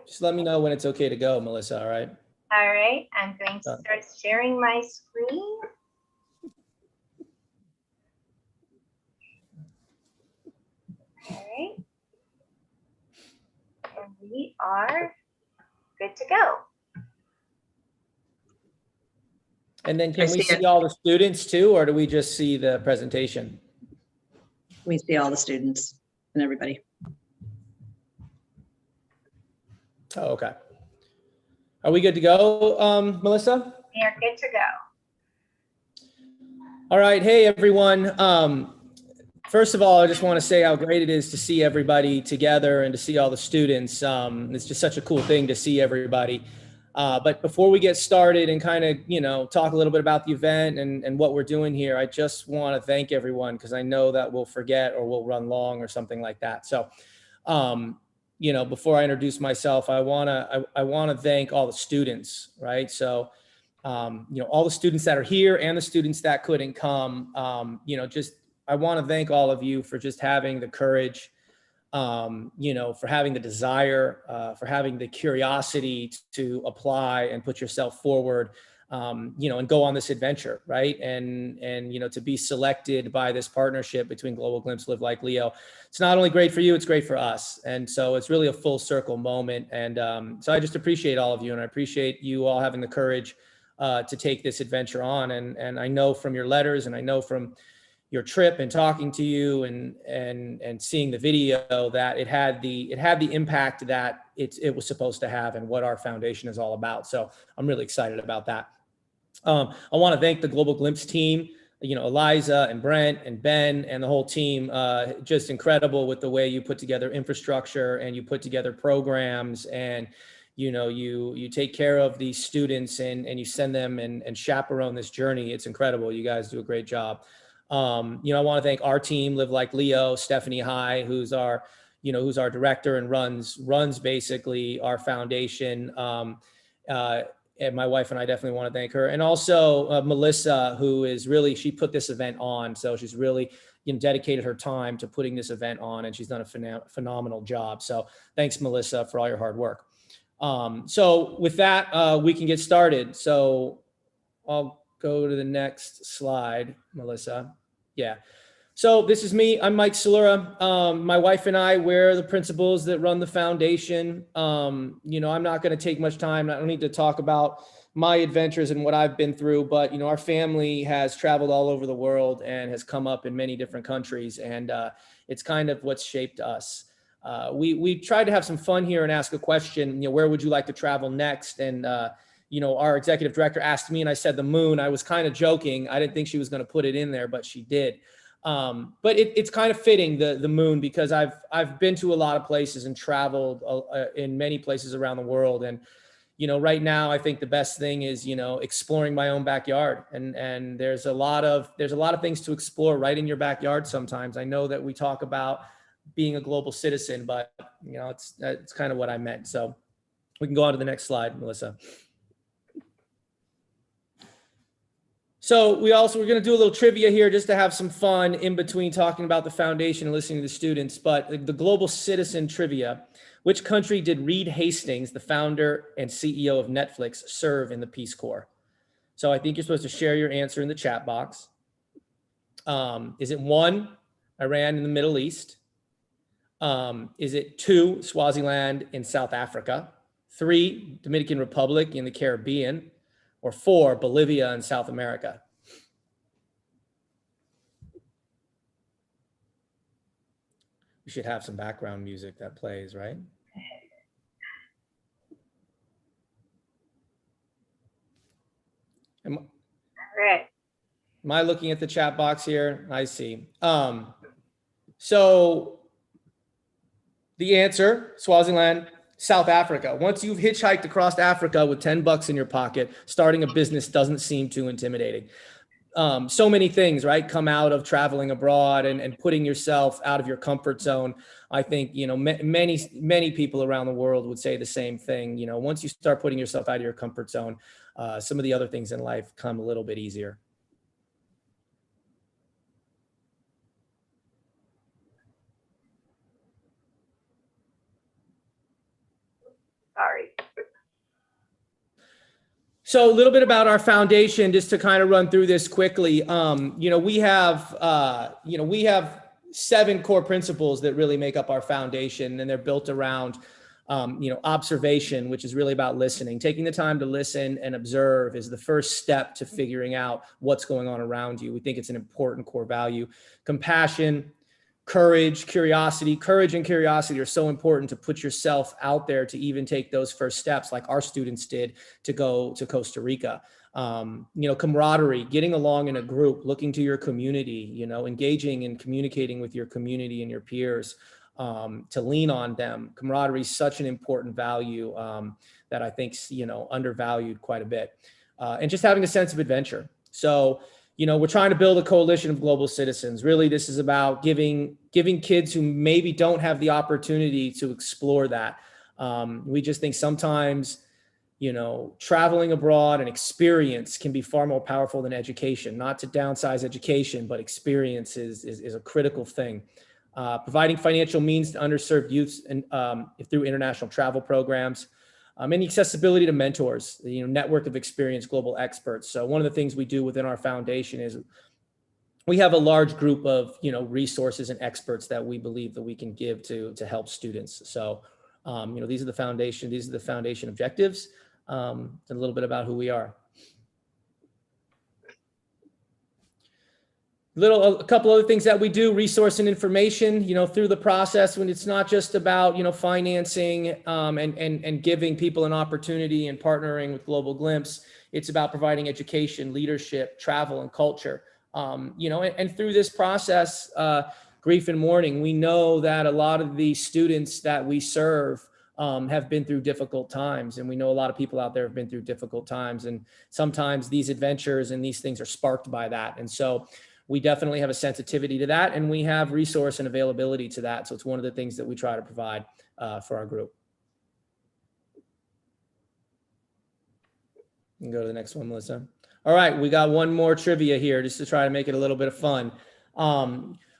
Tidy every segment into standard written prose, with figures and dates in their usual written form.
Just let me know when it's okay to go, Melissa, all right? All right, I'm going to start sharing my screen. All right. And we are good to go. And then can we see all the students too, or do we just see the presentation? We see all the students and everybody. Oh, okay. Are we good to go, Melissa? We are good to go. All right. Hey, everyone. First of all, I just want to say how great it is to see everybody together and to see all the students. It's just such a cool thing to see everybody. But before we get started and kind of, talk a little bit about the event and what we're doing here, I just want to thank everyone because I know that we'll forget or we'll run long or something like that. So, before I introduce myself, I want to thank all the students, right? So, all the students that are here and the students that couldn't come, I want to thank all of you for just having the courage, for having the desire, for having the curiosity to apply and put yourself forward, and go on this adventure, right? And to be selected by this partnership between Global Glimpse, Live Like Leo. It's not only great for you, it's great for us. And so it's really a full circle moment. And so I just appreciate all of you, and I appreciate you all having the courage to take this adventure on. And I know from your letters, and I know from your trip and talking to you and seeing the video that it had the impact that it was supposed to have and what our foundation is all about. So I'm really excited about that. I want to thank the Global Glimpse team, Eliza and Brent and Ben and the whole team, just incredible with the way you put together infrastructure and you put together programs and you take care of these students and you send them and chaperone this journey. It's incredible. You guys do a great job. I want to thank our team, Live Like Leo, Stephanie High, who's our director and runs basically our foundation. And my wife and I definitely want to thank her. And also Melissa, who is really, she put this event on. So she's really dedicated her time to putting this event on, and she's done a phenomenal job. So thanks, Melissa, for all your hard work. So with that, we can get started. So I'll go to the next slide, Melissa. Yeah. So this is me. I'm Mike Salura. My wife and I, we're the principals that run the foundation. I'm not going to take much time. I don't need to talk about my adventures and what I've been through, but our family has traveled all over the world and has come up in many different countries, and it's kind of what's shaped us. We tried to have some fun here and ask a question. Where would you like to travel next? And our executive director asked me, and I said the moon. I was kind of joking. I didn't think she was going to put it in there, but she did. But it's kind of fitting, the moon, because I've been to a lot of places and traveled in many places around the world. And, right now I think the best thing is, exploring my own backyard. And there's a lot of things to explore right in your backyard. Sometimes I know that we talk about being a global citizen, but it's kind of what I meant. So we can go on to the next slide, Melissa. So we're going to do a little trivia here just to have some fun in between talking about the foundation and listening to the students. But the global citizen trivia: which country did Reed Hastings, the founder and CEO of Netflix, serve in the Peace Corps? So I think you're supposed to share your answer in the chat box. Is it 1, Iran in the Middle East? Is it 2, Swaziland in South Africa? 3, Dominican Republic in the Caribbean? Or 4, Bolivia in South America? We should have some background music that plays, right? All right. Am I looking at the chat box here? I see. So the answer, Swaziland, South Africa. Once you've hitchhiked across Africa with $10 in your pocket, starting a business doesn't seem too intimidating. So many things, right, come out of traveling abroad and putting yourself out of your comfort zone. I think, many people around the world would say the same thing. Once you start putting yourself out of your comfort zone, some of the other things in life come a little bit easier. So a little bit about our foundation, just to kind of run through this quickly. We have 7 core principles that really make up our foundation, and they're built around, observation, which is really about listening. Taking the time to listen and observe is the first step to figuring out what's going on around you. We think it's an important core value. Compassion, courage, curiosity. Courage and curiosity are so important to put yourself out there to even take those first steps, like our students did to go to Costa Rica. Camaraderie, getting along in a group, looking to your community, engaging and communicating with your community and your peers, to lean on them. Camaraderie is such an important value that I think's, undervalued quite a bit. And just having a sense of adventure. So, we're trying to build a coalition of global citizens. Really, this is about giving kids who maybe don't have the opportunity to explore that. We just think sometimes, traveling abroad and experience can be far more powerful than education. Not to downsize education, but experience is a critical thing. Providing financial means to underserved youths and through international travel programs. And the accessibility to mentors, network of experienced global experts. So one of the things we do within our foundation is we have a large group of, resources and experts that we believe that we can give to help students. So, these are the foundation objectives, and a little bit about who we are. A couple other things that we do, resource and information, through the process, when it's not just about, financing and giving people an opportunity and partnering with Global Glimpse. It's about providing education, leadership, travel, and culture. And through this process, grief and mourning, we know that a lot of the students that we serve have been through difficult times. And we know a lot of people out there have been through difficult times. And sometimes these adventures and these things are sparked by that. And so we definitely have a sensitivity to that, and we have resource and availability to that. So it's one of the things that we try to provide for our group. You can go to the next one, Melissa. All right, we got one more trivia here just to try to make it a little bit of fun.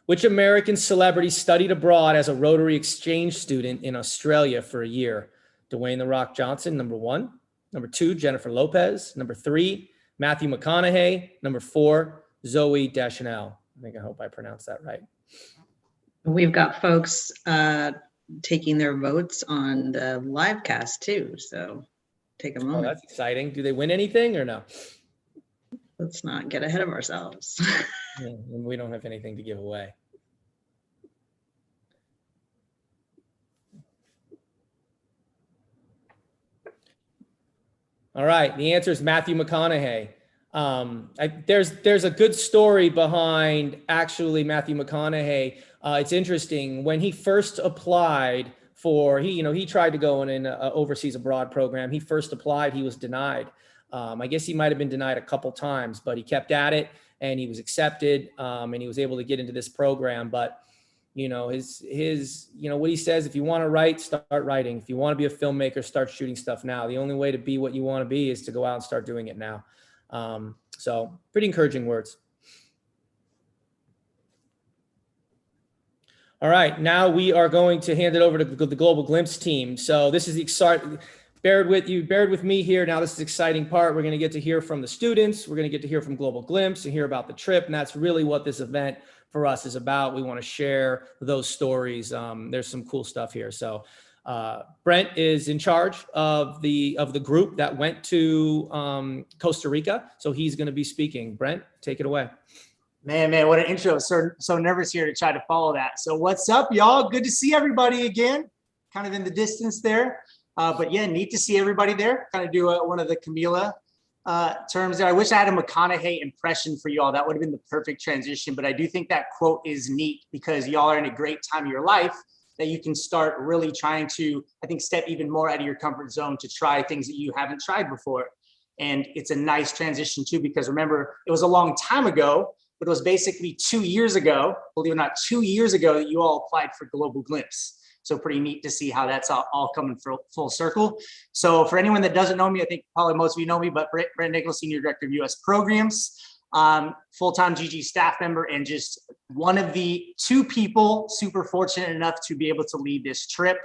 Which American celebrity studied abroad as a Rotary exchange student in Australia for a year? Dwayne "The Rock" Johnson, number 1. Number 2, Jennifer Lopez. Number 3, Matthew McConaughey. Number 4, Zoe Deschanel. I hope I pronounced that right. We've got folks taking their votes on the live cast too. So take a moment. Oh, that's exciting. Do they win anything or no? Let's not get ahead of ourselves. Yeah, we don't have anything to give away. All right, the answer is Matthew McConaughey. There's a good story behind actually Matthew McConaughey. It's interesting. When he first applied for, he tried to go in an overseas abroad program. He first applied, he was denied. I guess he might've been denied a couple times, but he kept at it and he was accepted, and he was able to get into this program. But what he says, if you want to write, start writing. If you want to be a filmmaker, start shooting stuff now. The only way to be what you want to be is to go out and start doing it now. So pretty encouraging words. All right, now we are going to hand it over to the Global Glimpse team. So this is the exciting, bear with me here. Now this is the exciting part. We're going to get to hear from the students. We're going to get to hear from Global Glimpse and hear about the trip. And that's really what this event for us is about. We want to share those stories. There's some cool stuff here. So Brent is in charge of the group that went to Costa Rica. So he's going to be speaking. Brent, take it away. Man, what an intro. So nervous here to try to follow that. So what's up, y'all? Good to see everybody again, kind of in the distance there. But yeah, neat to see everybody there. Kind of do one of the Camila terms there. I wish I had a McConaughey impression for y'all. That would have been the perfect transition. But I do think that quote is neat because y'all are in a great time of your life that you can start really trying to, I think, step even more out of your comfort zone to try things that you haven't tried before. And it's a nice transition too, because remember, it was a long time ago, but it was basically 2 years ago, believe it or not, 2 years ago that you all applied for Global Glimpse. So pretty neat to see how that's all coming full circle. So for anyone that doesn't know me, I think probably most of you know me, but Brent Nichols, Senior Director of U.S. Programs, full-time GG staff member, and just one of the 2 people super fortunate enough to be able to lead this trip.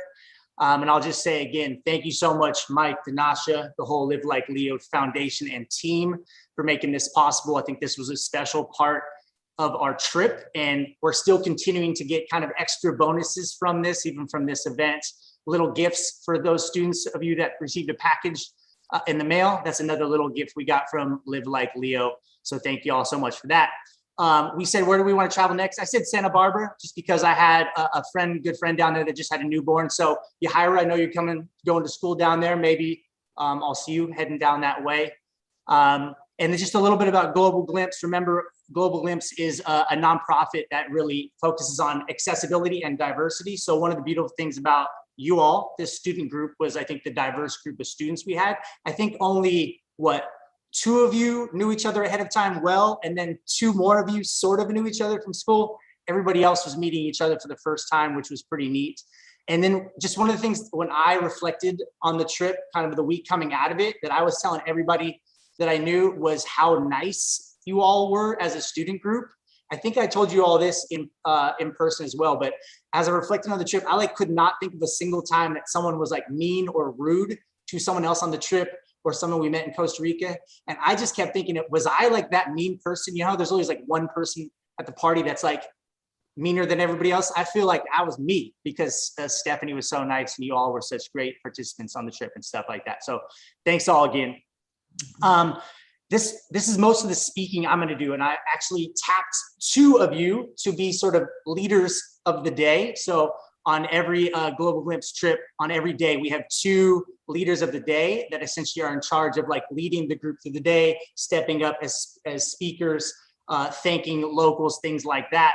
And I'll just say again, thank you so much, Mike, Danasha, the whole Live Like Leo Foundation and team for making this possible. I think this was a special part of our trip, and we're still continuing to get kind of extra bonuses from this, even from this event. Little gifts for those students of you that received a package in the mail. That's another little gift we got from Live Like Leo. So thank you all so much for that. We said, where do we want to travel next? I said Santa Barbara, just because I had a good friend down there that just had a newborn. So Yahaira, I know you're going to school down there. Maybe I'll see you heading down that way. And then just a little bit about Global Glimpse. Remember, Global Glimpse is a nonprofit that really focuses on accessibility and diversity. So one of the beautiful things about you all, this student group, was I think the diverse group of students we had. I think only, two of you knew each other ahead of time well, and then two more of you sort of knew each other from school. Everybody else was meeting each other for the first time, which was pretty neat. And then just one of the things when I reflected on the trip, kind of the week coming out of it, that I was telling everybody that I knew was how nice you all were as a student group. I think I told you all this in person as well, but as I reflected on the trip, I could not think of a single time that someone was mean or rude to someone else on the trip, or someone we met in Costa Rica. And I just kept thinking, was I that mean person? You know, there's always one person at the party that's meaner than everybody else. I feel like I was me, because Stephanie was so nice and you all were such great participants on the trip and stuff like that. So thanks all again. This is most of the speaking I'm going to do. And I actually tapped two of you to be sort of leaders of the day. So on every Global Glimpse trip, on every day, we have two leaders of the day that essentially are in charge of leading the group through the day, stepping up as speakers, thanking locals, things like that.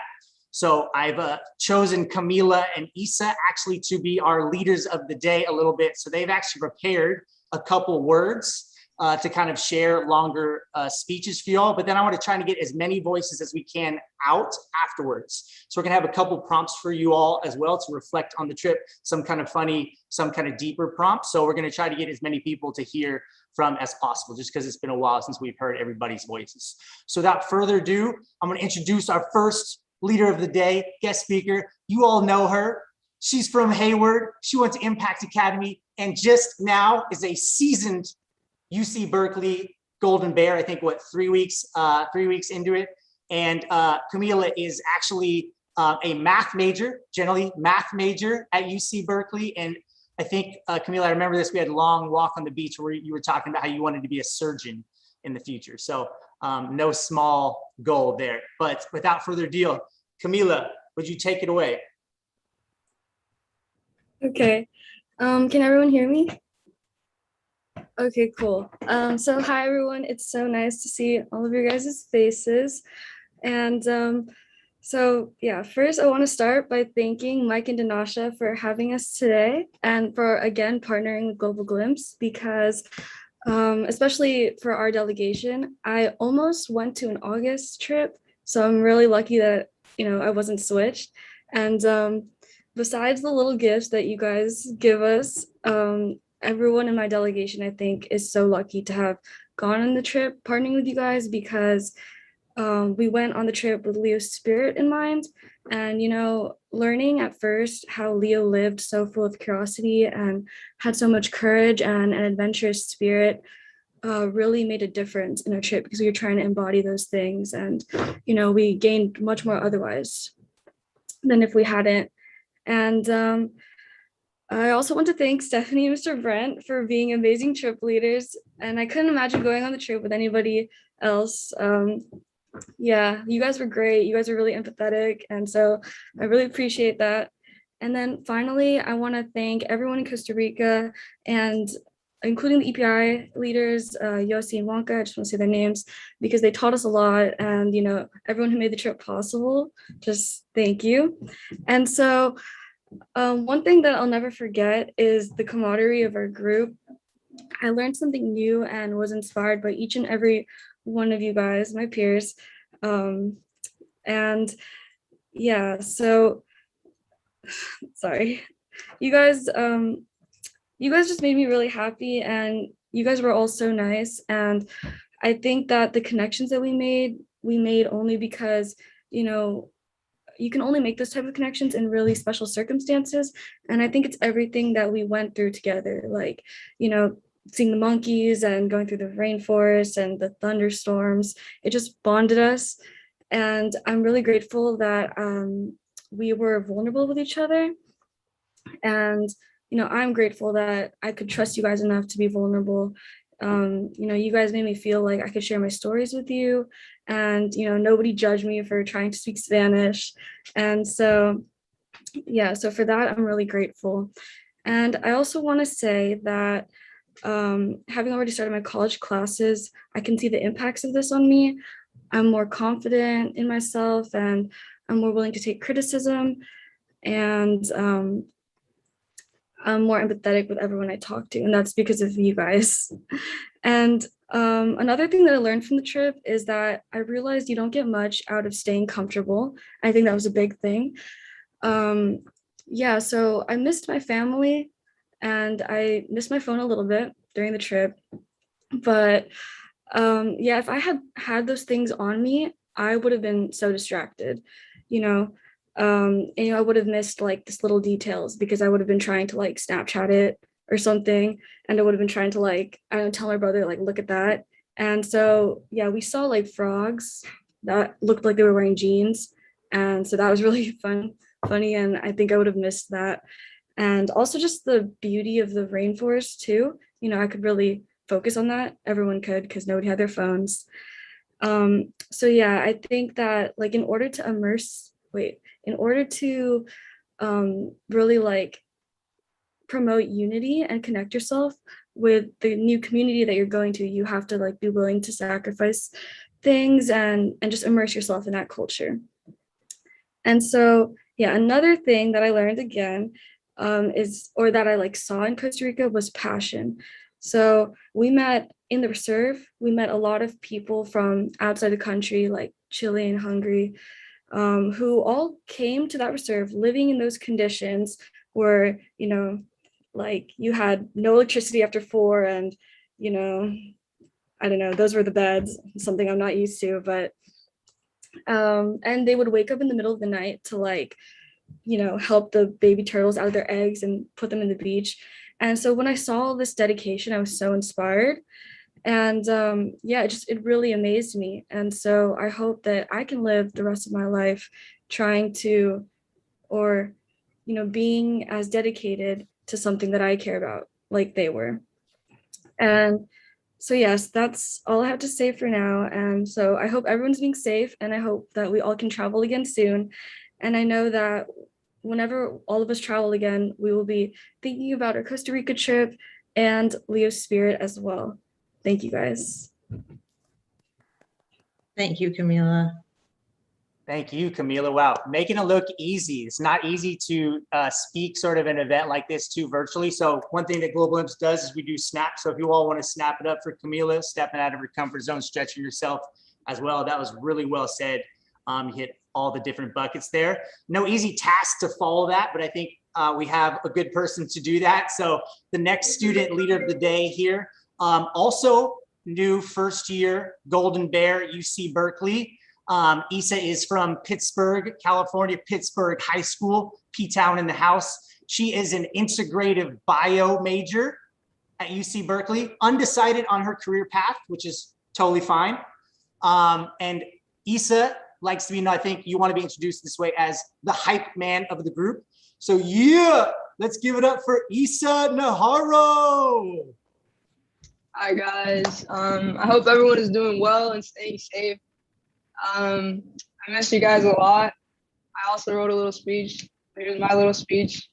So I've chosen Camila and Isa actually to be our leaders of the day a little bit. So they've actually prepared a couple words to kind of share longer speeches for y'all, but then I want to try to get as many voices as we can out afterwards. So we're gonna have a couple prompts for you all as well to reflect on the trip, some kind of funny, some kind of deeper prompts. So we're gonna try to get as many people to hear from as possible, just because it's been a while since we've heard everybody's voices. So without further ado, I'm gonna introduce our first leader of the day, guest speaker. You all know her. She's from Hayward. She went to Impact Academy and just now is a seasoned UC Berkeley Golden Bear. I think 3 weeks into it. And Camila is actually a math major, generally math major at UC Berkeley. And I think Camila, I remember this. We had a long walk on the beach where you were talking about how you wanted to be a surgeon in the future. So no small goal there. But without further ado, Camila, would you take it away? Okay. Can everyone hear me? Okay, cool. So hi everyone. It's so nice to see all of your guys' faces. And so yeah, first I want to start by thanking Mike and Danasha for having us today and for again partnering with Global Glimpse, because especially for our delegation, I almost went to an August trip. So I'm really lucky that, I wasn't switched. And besides the little gifts that you guys give us, everyone in my delegation, I think, is so lucky to have gone on the trip partnering with you guys, because we went on the trip with Leo's spirit in mind. And, learning at first how Leo lived so full of curiosity and had so much courage and an adventurous spirit really made a difference in our trip, because we were trying to embody those things. And, we gained much more otherwise than if we hadn't. And I also want to thank Stephanie and Mr. Brent for being amazing trip leaders. And I couldn't imagine going on the trip with anybody else. Yeah, you guys were great. You guys are really empathetic. And so I really appreciate that. And then finally, I want to thank everyone in Costa Rica, and including the EPI leaders, Yossi and Wonka. I just want to say their names because they taught us a lot. And, everyone who made the trip possible, just thank you. And so one thing that I'll never forget is the camaraderie of our group. I learned something new and was inspired by each and every one of you guys, my peers. And yeah, so sorry, you guys just made me really happy, and you guys were all so nice. And I think that the connections that we made only because, you can only make those type of connections in really special circumstances. And I think it's everything that we went through together, like, seeing the monkeys and going through the rainforest and the thunderstorms. It just bonded us. And I'm really grateful that we were vulnerable with each other. And, I'm grateful that I could trust you guys enough to be vulnerable. You guys made me feel like I could share my stories with you, and, nobody judged me for trying to speak Spanish. And so, yeah, so for that, I'm really grateful. And I also want to say that having already started my college classes, I can see the impacts of this on me. I'm more confident in myself, and I'm more willing to take criticism, and I'm more empathetic with everyone I talk to, and that's because of you guys. And another thing that I learned from the trip is that I realized you don't get much out of staying comfortable. I think that was a big thing. Yeah, so I missed my family, and I missed my phone a little bit during the trip. But yeah, if I had those things on me, I would have been so distracted, and I would have missed like this little details, because I would have been trying to like Snapchat it or something, and I would have been trying to like, I don't know, tell my brother like, look at that. And so yeah, we saw like frogs that looked like they were wearing jeans, and so that was really funny, and I think I would have missed that. And also just the beauty of the rainforest too. I could really focus on that. Everyone could, because nobody had their phones. So yeah, I think that like in order to really like promote unity and connect yourself with the new community that you're going to, you have to like be willing to sacrifice things and just immerse yourself in that culture. And so yeah, another thing that I learned again that I like saw in Costa Rica was passion. So we met in the reserve, we met a lot of people from outside the country, like Chile and Hungary, who all came to that reserve living in those conditions where, like you had no electricity after 4, and, I don't know, those were the beds, something I'm not used to, but, and they would wake up in the middle of the night to like, help the baby turtles out of their eggs and put them in the beach. And so when I saw this dedication, I was so inspired. And yeah, it really amazed me. And so I hope that I can live the rest of my life trying to, or, being as dedicated to something that I care about, like they were. And so yes, that's all I have to say for now. And so I hope everyone's being safe, and I hope that we all can travel again soon. And I know that whenever all of us travel again, we will be thinking about our Costa Rica trip and Leo's spirit as well. Thank you guys. Thank you, Camila. Thank you, Camila. Wow, making it look easy. It's not easy to speak sort of an event like this too virtually. So one thing that Global Imps does is we do snaps. So if you all want to snap it up for Camila, stepping out of her comfort zone, stretching yourself as well. That was really well said. You hit all the different buckets there. No easy task to follow that, but I think we have a good person to do that. So the next student leader of the day here, also new first year Golden Bear, UC Berkeley. Issa is from Pittsburgh, California, Pittsburgh High School, P-Town in the house. She is an integrative bio major at UC Berkeley, undecided on her career path, which is totally fine. And Issa likes to be, I think you want to be introduced this way, as the hype man of the group. So yeah, let's give it up for Issa Naharo. Hi guys, I hope everyone is doing well and staying safe. I miss you guys a lot. I also wrote a little speech. Here's my little speech.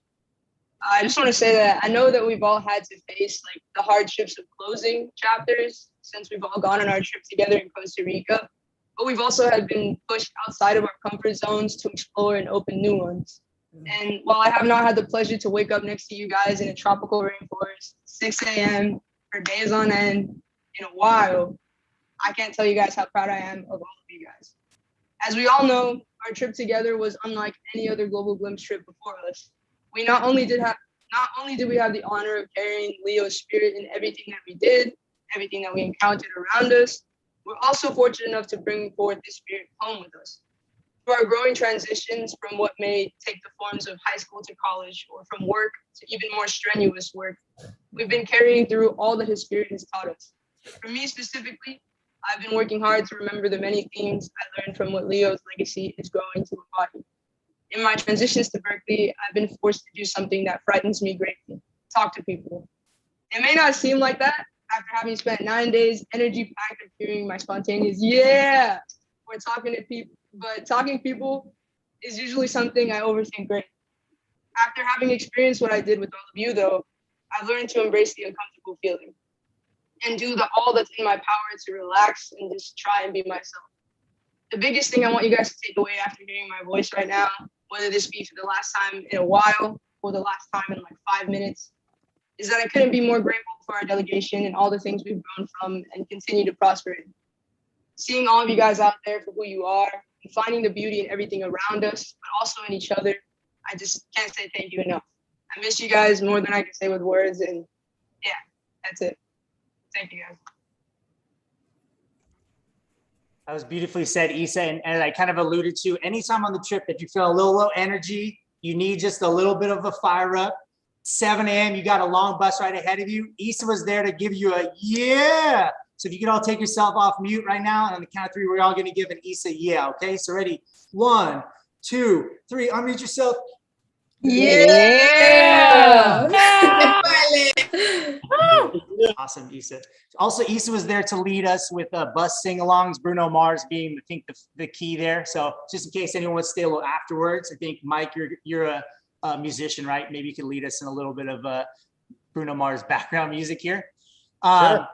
I just want to say that I know that we've all had to face like the hardships of closing chapters since we've all gone on our trip together in Costa Rica, but we've also had been pushed outside of our comfort zones to explore and open new ones. And while I have not had the pleasure to wake up next to you guys in a tropical rainforest, 6 a.m. for days on end in a while, I can't tell you guys how proud I am of all of you guys. As we all know, our trip together was unlike any other Global Glimpse trip before us. We not only did we have the honor of carrying Leo's spirit in everything that we did, everything that we encountered around us, we're also fortunate enough to bring forth this spirit home with us. Through our growing transitions from what may take the forms of high school to college, or from work to even more strenuous work, we've been carrying through all that his spirit has taught us. For me specifically, I've been working hard to remember the many themes I learned from what Leo's legacy is going to embody. In my transitions to Berkeley, I've been forced to do something that frightens me greatly: talk to people. It may not seem like that after having spent 9 days energy-packed of hearing my spontaneous "yeah" or talking to people, but talking to people is usually something I overthink greatly. After having experienced what I did with all of you, though, I've learned to embrace the uncomfortable feeling and do all that's in my power to relax and just try and be myself. The biggest thing I want you guys to take away after hearing my voice right now, whether this be for the last time in a while or the last time in like 5 minutes, is that I couldn't be more grateful for our delegation and all the things we've grown from and continue to prosper in. Seeing all of you guys out there for who you are and finding the beauty in everything around us, but also in each other, I just can't say thank you enough. I miss you guys more than I can say with words, and yeah, that's it. Thank you guys. That was beautifully said, Issa. And as I kind of alluded to, anytime on the trip that you feel a little low energy, you need just a little bit of a fire up. 7 a.m., you got a long bus ride ahead of you. Issa was there to give you a yeah. So if you could all take yourself off mute right now, and on the count of 3, we're all going to give an Issa yeah, okay? So ready? 1, 2, 3. Unmute yourself. Yeah. Awesome, Issa. Also, Issa was there to lead us with bus sing-alongs, Bruno Mars being, I think, the key there. So just in case anyone wants to stay a little afterwards, I think, Mike, you're a musician, right? Maybe you could lead us in a little bit of Bruno Mars background music here. Sure.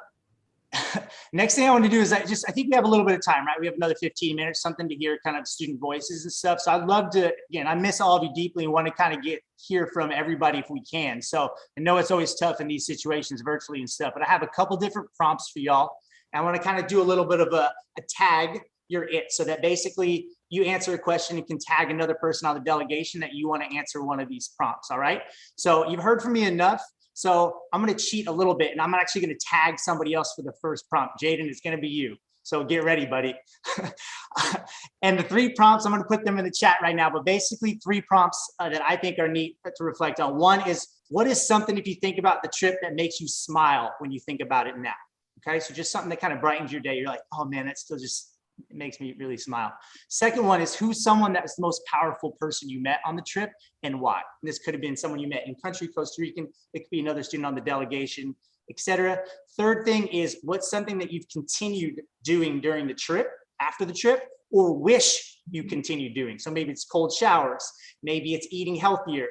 Next thing I want to do is I think we have a little bit of time, right? We have another 15 minutes, something to hear kind of student voices and stuff. So I'd love to, again, I miss all of you deeply and want to kind of hear from everybody if we can. So I know it's always tough in these situations virtually and stuff, but I have a couple different prompts for y'all. And I want to kind of do a little bit of a tag you're it, so that basically you answer a question and can tag another person on the delegation that you want to answer one of these prompts, all right? So you've heard from me enough. So I'm going to cheat a little bit, and I'm actually going to tag somebody else for the first prompt. Jaden, it's going to be you. So get ready, buddy. And the 3 prompts, I'm going to put them in the chat right now, but basically 3 prompts that I think are neat to reflect on. One is, what is something, if you think about the trip, that makes you smile when you think about it now? Okay, so just something that kind of brightens your day. You're like, oh man, that still just, it makes me really smile. Second one is, who's someone that was the most powerful person you met on the trip and why? And this could have been someone you met in country, Costa Rican, it could be another student on the delegation, etc. Third thing is, what's something that you've continued doing during the trip, after the trip, or wish you continued doing? So maybe it's cold showers, maybe it's eating healthier,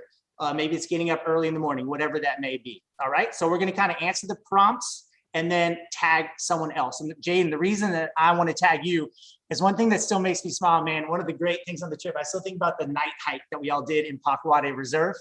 maybe it's getting up early in the morning, whatever that may be. All right, so we're going to kind of answer the prompts and then tag someone else. And Jaden, the reason that I want to tag you is one thing that still makes me smile, man. One of the great things on the trip, I still think about the night hike that we all did in Pacuate Reserve.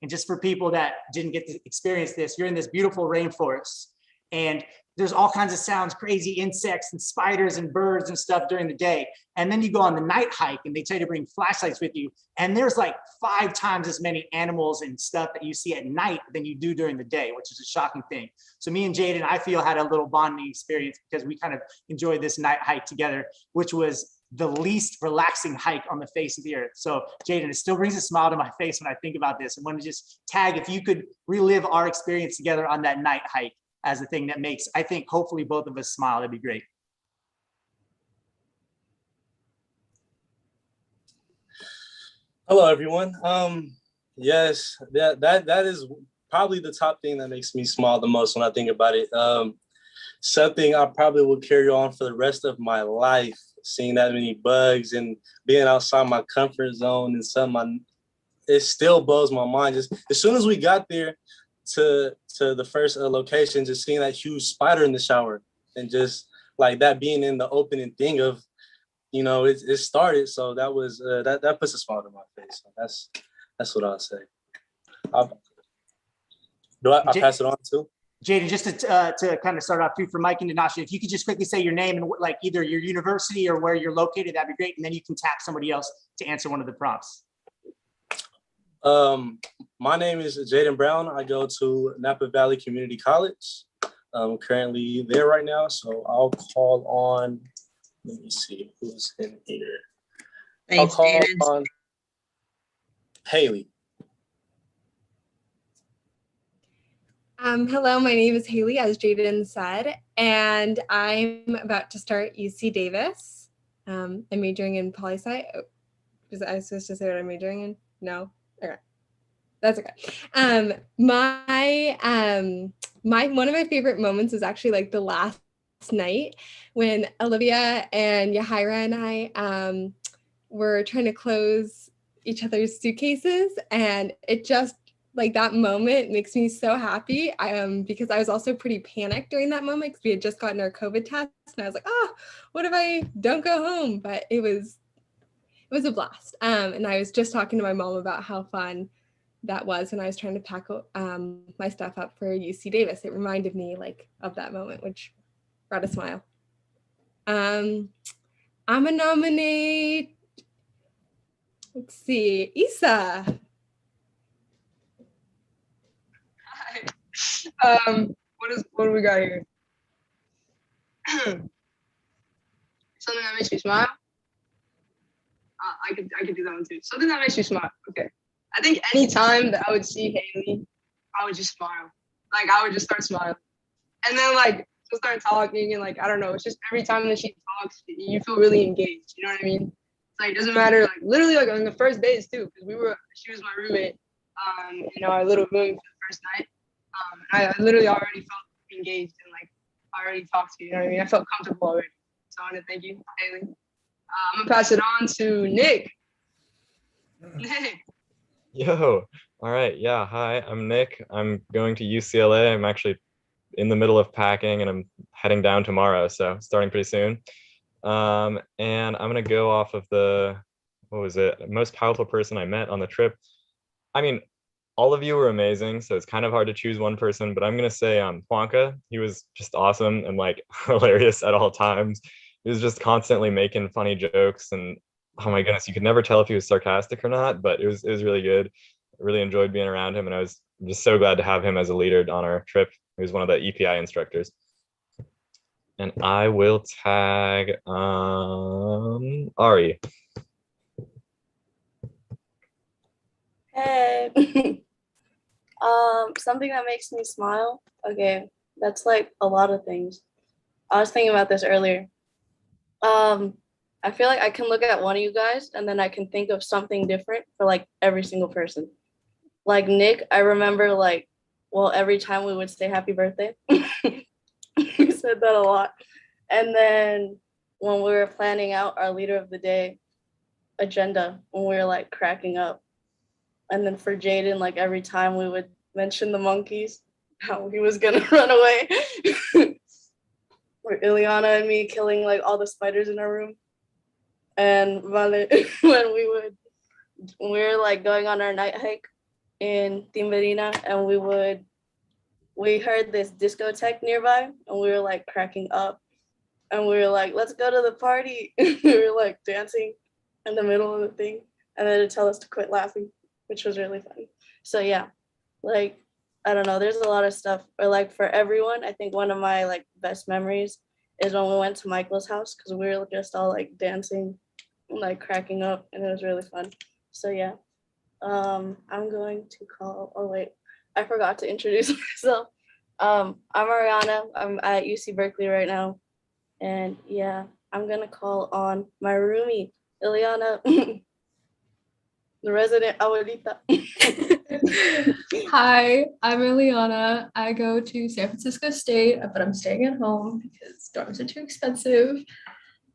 And just for people that didn't get to experience this, you're in this beautiful rainforest and there's all kinds of sounds, crazy insects and spiders and birds and stuff during the day. And then you go on the night hike and they tell you to bring flashlights with you. And there's like 5 times as many animals and stuff that you see at night than you do during the day, which is a shocking thing. So me and Jaden, I feel, had a little bonding experience because we kind of enjoyed this night hike together, which was the least relaxing hike on the face of the earth. So Jaden, it still brings a smile to my face when I think about this. I want to just tag, if you could relive our experience together on that night hike as the thing that makes, I think, hopefully both of us smile, that'd be great. Hello, everyone. Yes, that is probably the top thing that makes me smile the most when I think about it. Something I probably will carry on for the rest of my life, seeing that many bugs and being outside my comfort zone and something, it still blows my mind. Just as soon as we got there to the first location, just seeing that huge spider in the shower and just like that being in the opening thing of, you know, it started. So that was that puts a smile on my face. So that's what I'll say. I pass it on too? Jaden, just to kind of start off too, for Mike and Dinasha, if you could just quickly say your name and like either your university or where you're located, that'd be great. And then you can tap somebody else to answer one of the prompts. My name is Jaden Brown. I go to Napa Valley Community College. I'm currently there right now, so I'll call on, let me see who's in here. I'll Thanks, call Jaden. on Haley. Hello, my name is Haley, as Jaden said, and I'm about to start UC Davis. I'm majoring in poli-sci. Oh, was I supposed to say what I'm majoring in? No? Okay. That's okay. One of my favorite moments was actually like the last night when Olivia and Yahira and I were trying to close each other's suitcases, and it just like that moment makes me so happy because I was also pretty panicked during that moment because we had just gotten our COVID test and I was like, oh, what if I don't go home? But it was a blast. And I was just talking to my mom about how fun that was when I was trying to pack my stuff up for UC Davis. It reminded me like of that moment, which brought a smile. I'm gonna nominate, let's see, Isa. What do we got here? Something that makes me smile. I could do that one too. Something that makes you smile. Okay. I think any time that I would see Haley, I would just smile. Like I would just start smiling, and then like she'll start talking, and like I don't know. It's just every time that she talks, you feel really engaged. You know what I mean? It's like it doesn't matter. Like literally, like on the first days too, because she was my roommate. In our little room for the first night. I literally already felt engaged and like I already talked to you. You know what I mean? I felt comfortable already. So I want to thank you, Haley. I'm gonna pass it on to Nick. Nick. Yo, all right. Yeah, hi, I'm Nick. I'm going to UCLA. I'm actually in the middle of packing and I'm heading down tomorrow, so starting pretty soon. And I'm gonna go off of what was it? Most powerful person I met on the trip. I mean, all of you were amazing, so it's kind of hard to choose one person, but I'm gonna say Juanca. He was just awesome and like hilarious at all times. He was just constantly making funny jokes, and oh my goodness, you could never tell if he was sarcastic or not, but it was really good. I really enjoyed being around him, and I was just so glad to have him as a leader on our trip. He was one of the EPI instructors. And I will tag Ari. Hey. Something that makes me smile. Okay, that's like a lot of things. I was thinking about this earlier. I feel like I can look at one of you guys and then I can think of something different for like every single person. Like Nick, I remember like, well, every time we would say happy birthday, we said that a lot. And then when we were planning out our leader of the day agenda, when we were like cracking up. And then for Jaden, like every time we would mention the monkeys, how he was gonna run away. Or Ileana and me killing like all the spiders in our room. And when we were like going on our night hike in Timberina, and we heard this discotheque nearby, and we were like cracking up, and we were like, let's go to the party. We were like dancing in the middle of the thing, and then to tell us to quit laughing, which was really funny. So yeah, like I don't know, there's a lot of stuff. Or like for everyone, I think one of my like best memories is when we went to Michael's house, because we were just all like dancing and like cracking up, and it was really fun. So yeah, I'm going to call, oh wait, I forgot to introduce myself. I'm Ariana, I'm at UC Berkeley right now. And yeah, I'm gonna call on my roomie, Ileana, the resident abuelita. Hi, I'm Ileana. I go to San Francisco State, but I'm staying at home because dorms are too expensive.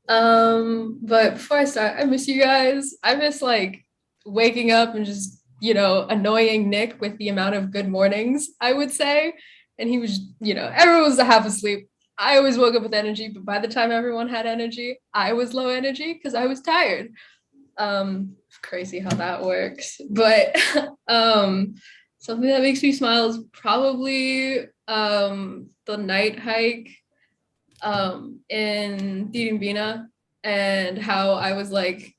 But before I start, I miss you guys. I miss like waking up and just, annoying Nick with the amount of good mornings, I would say. And he was, everyone was half asleep. I always woke up with energy, but by the time everyone had energy, I was low energy because I was tired. Crazy how that works. But something that makes me smile is probably the night hike in Tirimbina, and how I was like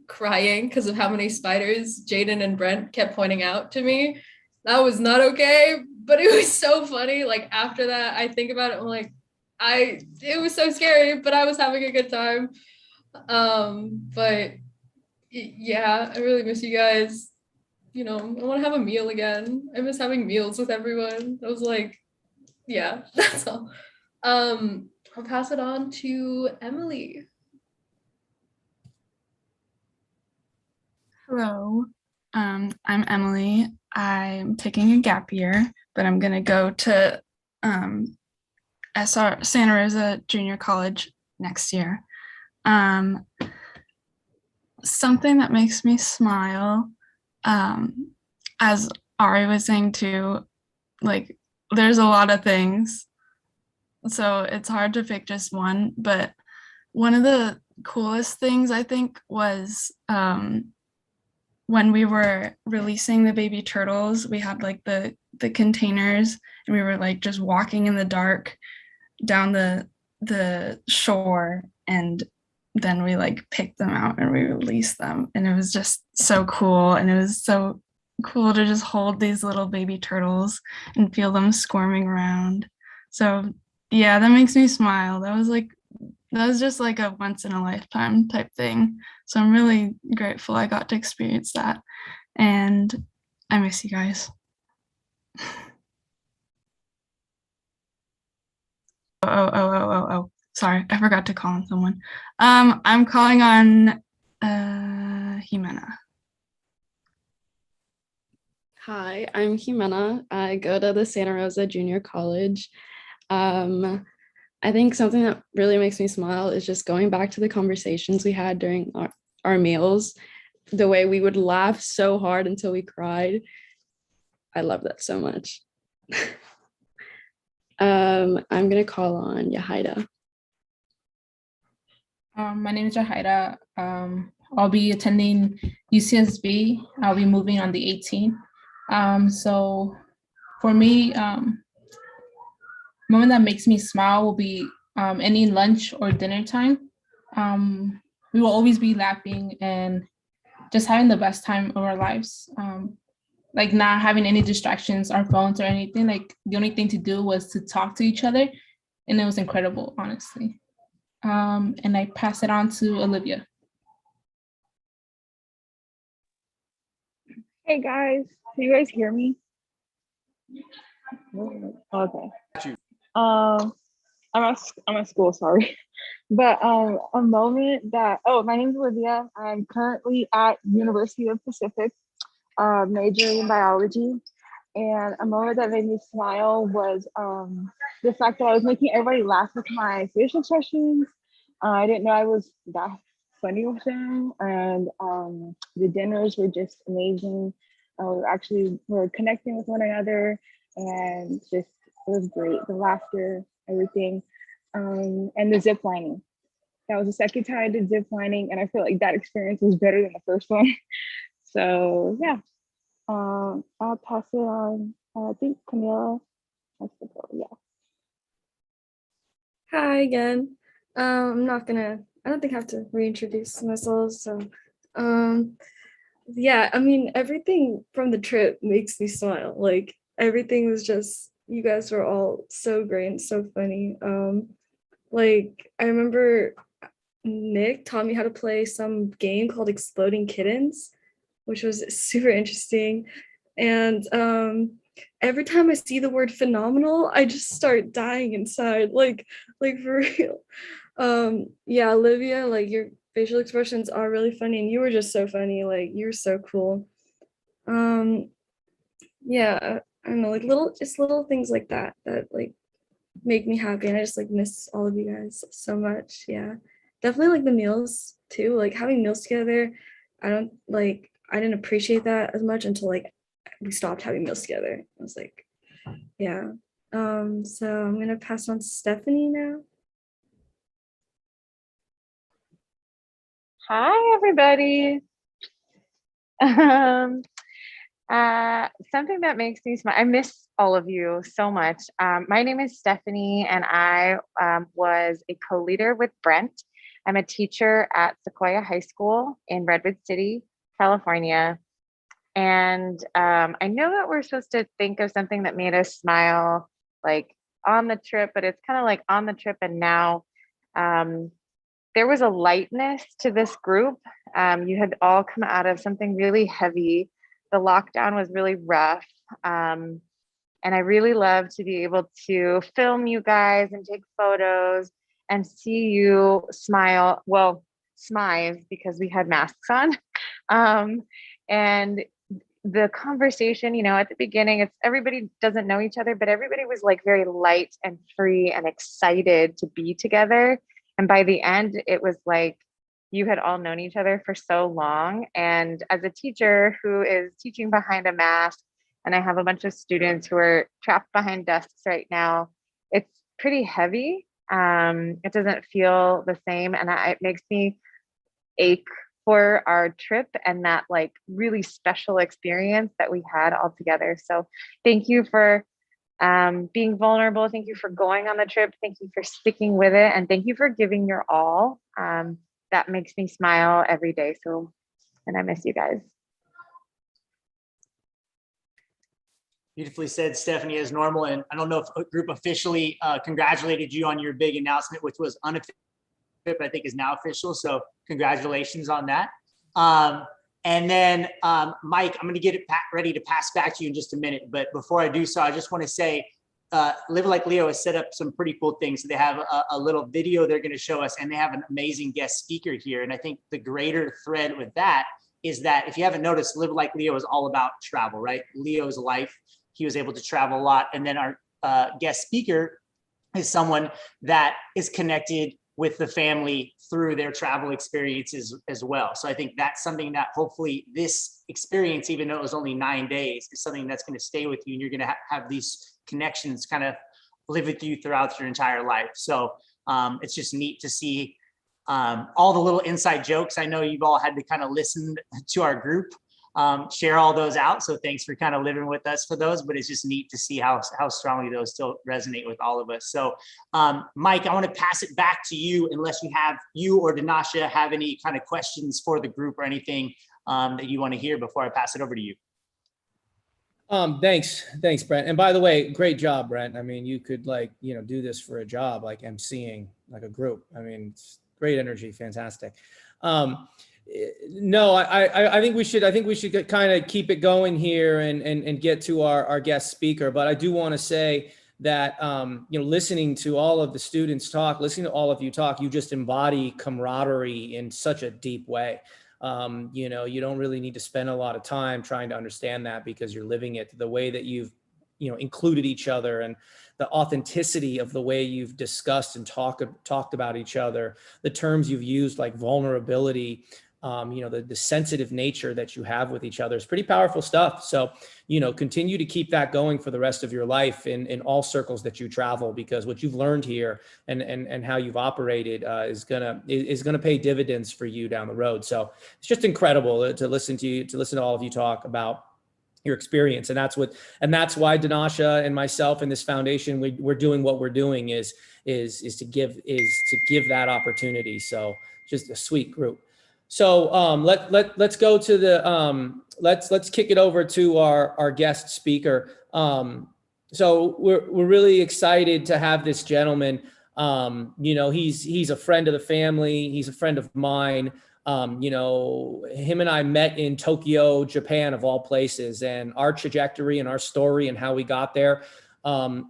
crying because of how many spiders Jaden and Brent kept pointing out to me. That was not okay, but it was so funny. Like after that, I think about it, I'm like, it was so scary, but I was having a good time. But Yeah, I really miss you guys. You know, I want to have a meal again. I miss having meals with everyone. I was like, yeah, that's all. I'll pass it on to Emily. Hello, I'm Emily. I'm taking a gap year, but I'm gonna go to Santa Rosa Junior College next year. Something that makes me smile, as Ari was saying too, like there's a lot of things, so it's hard to pick just one. But one of the coolest things I think was when we were releasing the baby turtles, we had like the containers, and we were like just walking in the dark down the shore, and then we like picked them out and we released them, and it was just so cool. And it was so cool to just hold these little baby turtles and feel them squirming around. So yeah, that makes me smile. That was just like a once in a lifetime type thing. So I'm really grateful I got to experience that. And I miss you guys. Oh. Sorry, I forgot to call on someone. I'm calling on Jimena. Hi, I'm Jimena. I go to the Santa Rosa Junior College. I think something that really makes me smile is just going back to the conversations we had during our meals, the way we would laugh so hard until we cried. I love that so much. I'm gonna call on Yahida. My name is Jahida. I'll be attending UCSB. I'll be moving on the 18th. So for me, moment that makes me smile will be any lunch or dinner time. We will always be laughing and just having the best time of our lives. Like not having any distractions, our phones or anything. Like the only thing to do was to talk to each other, and it was incredible, honestly. And I pass it on to Olivia. Hey guys, can you guys hear me? Okay. I'm at school, sorry. But a moment that, my name is Olivia. I'm currently at University of Pacific, majoring in biology. And a moment that made me smile was the fact that I was making everybody laugh with my facial expressions. I didn't know I was that funny with them, and the dinners were just amazing. We're connecting with one another, and just it was great. The laughter, everything, and the zip lining. That was the second time I did zip lining, and I feel like that experience was better than the first one. So yeah, I'll pass it on. I think Camila has to go. Yeah. Hi again. I don't think I have to reintroduce myself. So, yeah, I mean, everything from the trip makes me smile. Like, everything was just, you guys were all so great and so funny. Like, I remember Nick taught me how to play some game called Exploding Kittens, which was super interesting. And every time I see the word phenomenal, I just start dying inside, like for real. Yeah, Olivia, like your facial expressions are really funny, and you were just so funny. Like you were so cool. Yeah, I don't know, like little things like that like make me happy, and I just like miss all of you guys so much. Yeah, definitely like the meals too. Like having meals together, I didn't appreciate that as much until like we stopped having meals together. I was like, yeah. So I'm gonna pass on to Stephanie now. Hi, everybody. Um, Something that makes me smile. I miss all of you so much. My name is Stephanie, and I was a co-leader with Brent. I'm a teacher at Sequoia High School in Redwood City, California. And I know that we're supposed to think of something that made us smile, like on the trip, but it's kind of like on the trip and now. there was a lightness to this group. You had all come out of something really heavy. The lockdown was really rough. And I really love to be able to film you guys and take photos and see you smile. Well, smize because we had masks on. And the conversation, you know, at the beginning, it's everybody doesn't know each other, but everybody was like very light and free and excited to be together. And by the end, it was like you had all known each other for so long. And as a teacher who is teaching behind a mask, and I have a bunch of students who are trapped behind desks right now, it's pretty heavy. It doesn't feel the same. And it makes me ache for our trip and that like really special experience that we had all together. So thank you for being vulnerable. Thank you for going on the trip. Thank you for sticking with it. And thank you for giving your all. That makes me smile every day. So, and I miss you guys. Beautifully said, Stephanie, as normal. And I don't know if a group officially congratulated you on your big announcement, which was unofficial, but I think is now official. So congratulations on that. And then Mike, I'm going to get it ready to pass back to you in just a minute. But before I do so, I just want to say, Live Like Leo has set up some pretty cool things. So they have a little video they're going to show us, and they have an amazing guest speaker here. And I think the greater thread with that is that if you haven't noticed, Live Like Leo is all about travel, right? Leo's life. He was able to travel a lot. And then our guest speaker is someone that is connected with the family through their travel experiences as well. So I think that's something that hopefully this experience, even though it was only 9 days, is something that's going to stay with you, and you're going to have these connections kind of live with you throughout your entire life. So it's just neat to see all the little inside jokes. I know you've all had to kind of listen to our group share all those out. So thanks for kind of living with us for those, but it's just neat to see how strongly those still resonate with all of us. So Mike, I want to pass it back to you unless you or Dinasha have any kind of questions for the group or anything that you want to hear before I pass it over to you. Thanks, Brent. And by the way, great job, Brent. I mean, you could do this for a job, like emceeing like a group. I mean, it's great energy, fantastic. No, I think we should kind of keep it going here and get to our guest speaker. But I do want to say that, listening to all of the students talk, listening to all of you talk, you just embody camaraderie in such a deep way. You don't really need to spend a lot of time trying to understand that because you're living it. The way that you've, included each other and the authenticity of the way you've discussed and talked about each other, the terms you've used like vulnerability, the sensitive nature that you have with each other is pretty powerful stuff. So, continue to keep that going for the rest of your life in all circles that you travel, because what you've learned here and how you've operated is gonna pay dividends for you down the road. So it's just incredible to listen to all of you talk about your experience. And that's why Dinasha and myself and this foundation, we're doing what we're doing is to give that opportunity. So just a sweet group. So let's go to the let's kick it over to our guest speaker. So we're really excited to have this gentleman. He's a friend of the family. He's a friend of mine. Him and I met in Tokyo, Japan, of all places, and our trajectory and our story and how we got there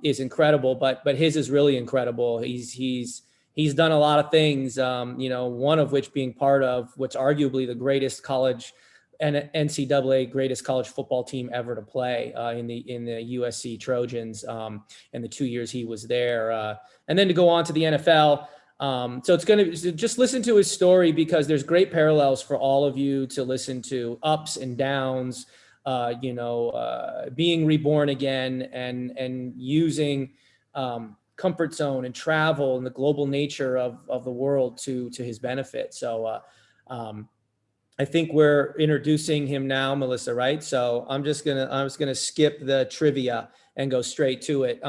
is incredible. But his is really incredible. He's done a lot of things, one of which being part of what's arguably the greatest college and NCAA greatest college football team ever to play in the USC Trojans in the 2 years he was there, and then to go on to the NFL. So it's going to just listen to his story, because there's great parallels for all of you to listen to, ups and downs, being reborn again and using comfort zone and travel and the global nature of the world to his benefit. So I think we're introducing him now, Melissa, right? So I'm just gonna skip the trivia and go straight to it.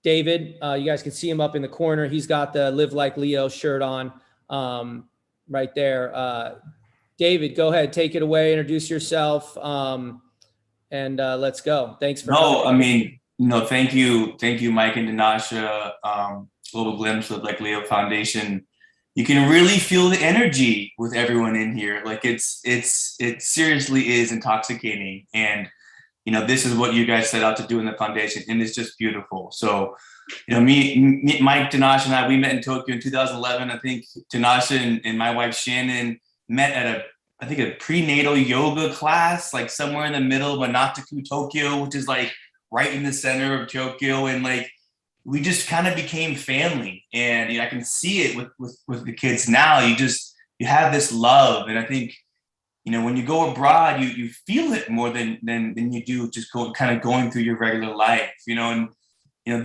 David, you guys can see him up in the corner. He's got the Live Like Leo shirt on right there. David, go ahead, take it away, introduce yourself, and let's go. Thanks for coming. Thank you, Mike and Dinasha. Global Glimpse, Live Like Leo Foundation. you can really feel the energy with everyone in here. Like it seriously is intoxicating. And, this is what you guys set out to do in the foundation, and it's just beautiful. So, me, Mike, Tinashe, and I, we met in Tokyo in 2011. I think Tinashe and my wife Shannon met at a prenatal yoga class, like somewhere in the middle of Anataku, Tokyo, which is like right in the center of Tokyo. And like, we just kind of became family. And I can see it with the kids now. You have this love. And I think, when you go abroad, you feel it more than you do just going through your regular life, and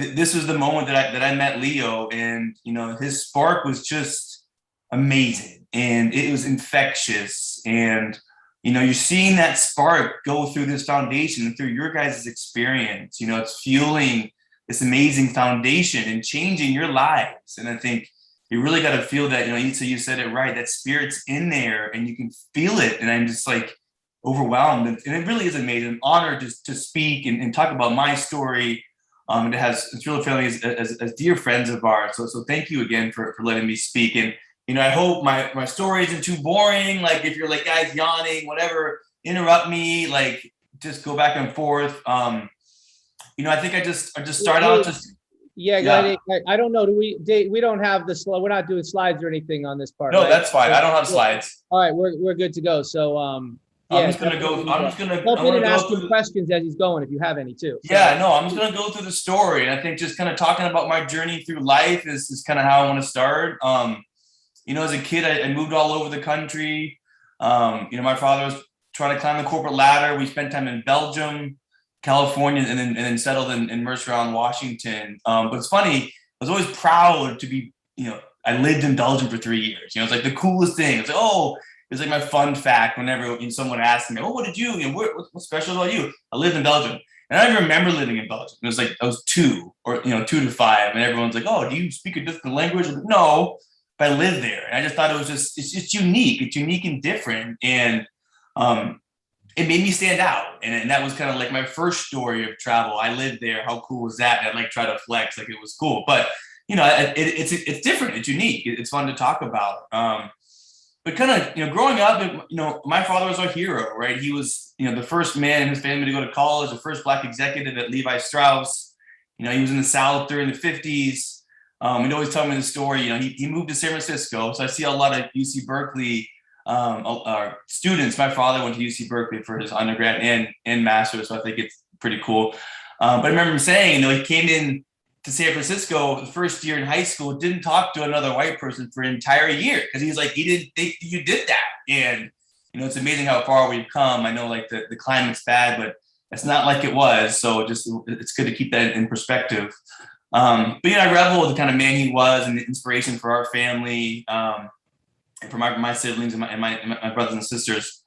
this was the moment that I met Leo, and his spark was just amazing, and it was infectious. And you're seeing that spark go through this foundation and through your guys' experience. It's fueling this amazing foundation and changing your lives. And I think you really got to feel that, so you said it right, that spirit's in there and you can feel it. And I'm just like overwhelmed. And it really is amazing. An honor just to speak and talk about my story. And it's really family as dear friends of ours. So thank you again for letting me speak. And, I hope my story isn't too boring. Like if you're like guys yawning, whatever, interrupt me, like just go back and forth. I think I just start out just. Yeah. I don't know. We don't have the slide. We're not doing slides or anything on this part. No, right? That's fine. I don't have slides. All right, we're good to go. So I'm just gonna go. Jump in and ask him questions as he's going, if you have any too. Yeah, no, I'm just gonna go through the story, and I think just kind of talking about my journey through life is kind of how I want to start. As a kid, I moved all over the country. My father was trying to climb the corporate ladder. We spent time in Belgium, California, and then settled in Mercer Island, Washington. But it's funny, I was always proud to be, I lived in Belgium for 3 years. It's like the coolest thing. It's like, it's like my fun fact whenever someone asks me, what did you, what's special about you? I lived in Belgium. And I remember living in Belgium. It was like I was 2 to 5. And everyone's like, do you speak a different language? Like, no, but I lived there. And I just thought it's just unique. It's unique and different. And it made me stand out. And that was kind of like my first story of travel. I lived there. How cool was that? And I'd like try to flex like it was cool. But, it's different. It's unique. It's fun to talk about. But kind of, growing up, my father was our hero, right? He was, the first man in his family to go to college, the first Black executive at Levi Strauss. He was in the South during the 50s. He'd always tell me the story. He moved to San Francisco. So I see a lot of UC Berkeley students. My father went to UC Berkeley for his undergrad and master's. So I think it's pretty cool. But I remember him saying, he came in to San Francisco the first year in high school, didn't talk to another white person for an entire year because he's like, you did that. And, it's amazing how far we've come. I know like the climate's bad, but it's not like it was. So it's good to keep that in perspective. But I revel with the kind of man he was and the inspiration for our family, and for my siblings and my brothers and sisters.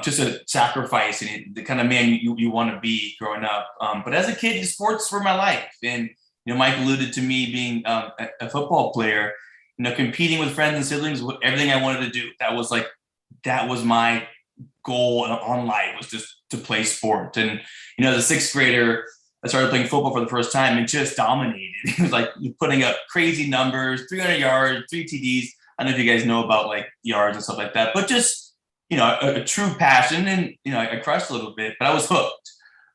Just a sacrifice and the kind of man you want to be growing up. But as a kid, sports were my life. And, Mike alluded to me being a football player, competing with friends and siblings, everything I wanted to do. That was my goal on life, was just to play sport. And, as a 6th grader, I started playing football for the first time and just dominated. It was like putting up crazy numbers, 300 yards, 3 TDs. I don't know if you guys know about like yards and stuff like that, but just, a true passion. And, I crushed a little bit, but I was hooked.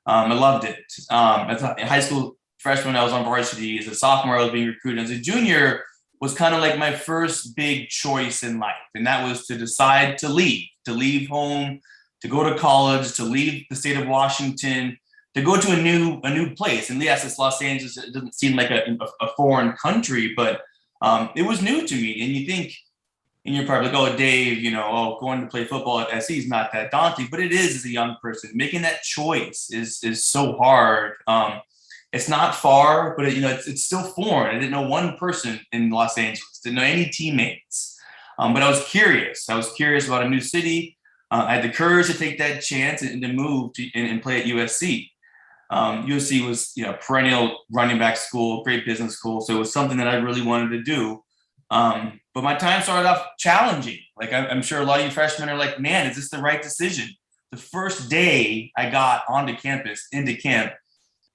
I loved it. As a high school freshman, I was on varsity. As a sophomore, I was being recruited. As a junior, was kind of like my first big choice in life. And that was to decide to leave home, to go to college, to leave the state of Washington, to go to a new place. And yes, it's Los Angeles. It doesn't seem like a foreign country, but it was new to me. And you think, and you're probably like, Dave, going to play football at SC is not that daunting, but it is as a young person. Making that choice is so hard. It's not far, but it's still foreign. I didn't know one person in Los Angeles, didn't know any teammates, but I was curious. I was curious about a new city. I had the courage to take that chance and to move and play at USC. USC was, perennial running back school, great business school. So it was something that I really wanted to do. But my time started off challenging. Like I'm sure a lot of you freshmen are like, man, is this the right decision? The first day I got onto campus, into camp,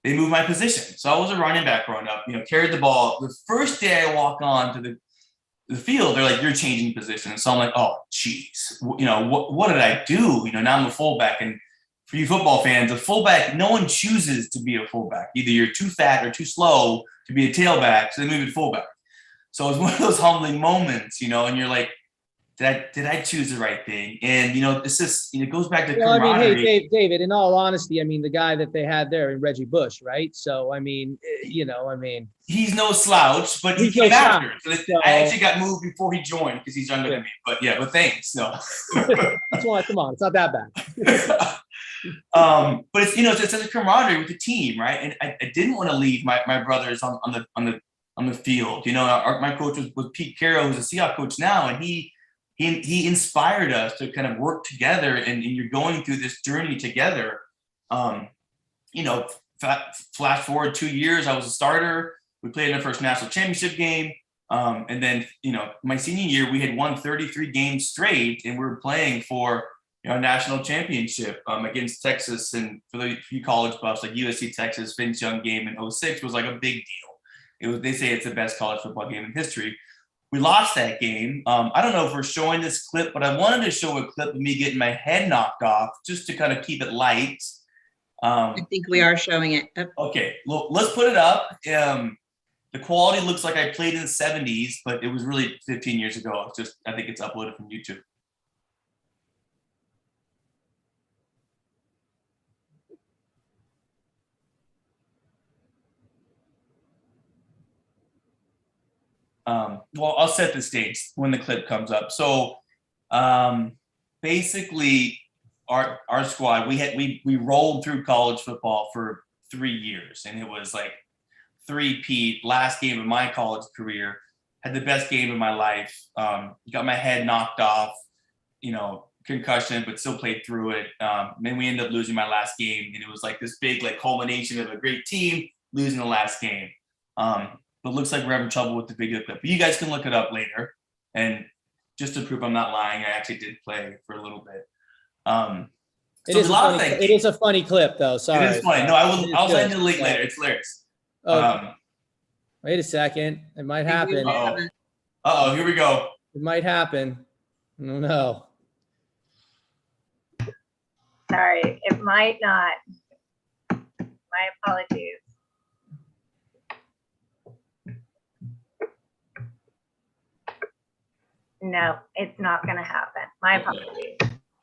they moved my position. So I was a running back growing up, carried the ball. The first day I walk on to the field, they're like, you're changing position. So I'm like, oh, geez, what did I do? Now I'm a fullback. And for you football fans, a fullback, no one chooses to be a fullback. Either you're too fat or too slow to be a tailback, so they move you to fullback. So it was one of those humbling moments, and you're like, did I choose the right thing? And it's just it goes back to camaraderie. Hey, David. In all honesty, the guy that they had there, Reggie Bush, right? So he's no slouch, but he came after. So I actually got moved before he joined because he's younger than me. But thanks. No. That's why. Come on, it's not that bad. But it's a camaraderie with the team, right? And I didn't want to leave my brothers on the field. My coach was Pete Carroll, who's a Seahawks coach now, and he inspired us to kind of work together, and you're going through this journey together. Flash forward 2 years, I was a starter. We played in the first national championship game. And then, my senior year, we had won 33 games straight, and we were playing for a national championship against Texas. And for the few college buffs, like USC Texas, Vince Young game in 2006 was like a big deal. They say it's the best college football game in history. We lost that game. I don't know if we're showing this clip, but I wanted to show a clip of me getting my head knocked off just to kind of keep it light. I think we are showing it. Okay, well, let's put it up. The quality looks like I played in the 70s, but it was really 15 years ago. I think it's uploaded from YouTube. Well, I'll set the stage when the clip comes up. So basically our squad, we rolled through college football for 3 years, and it was like three-peat, last game of my college career, had the best game of my life, got my head knocked off, concussion, but still played through it. Then we ended up losing my last game, and it was like this big culmination of a great team losing the last game. But it looks like we're having trouble with the video clip. But you guys can look it up later. And just to prove I'm not lying, I actually did play for a little bit. It is a funny clip, though. Sorry. It is funny. No, I'll send you the link later. It's hilarious. Wait a second. It might happen. Uh-oh, here we go. It might happen. No. Sorry, it might not. My apologies. No, it's not going to happen. My apologies.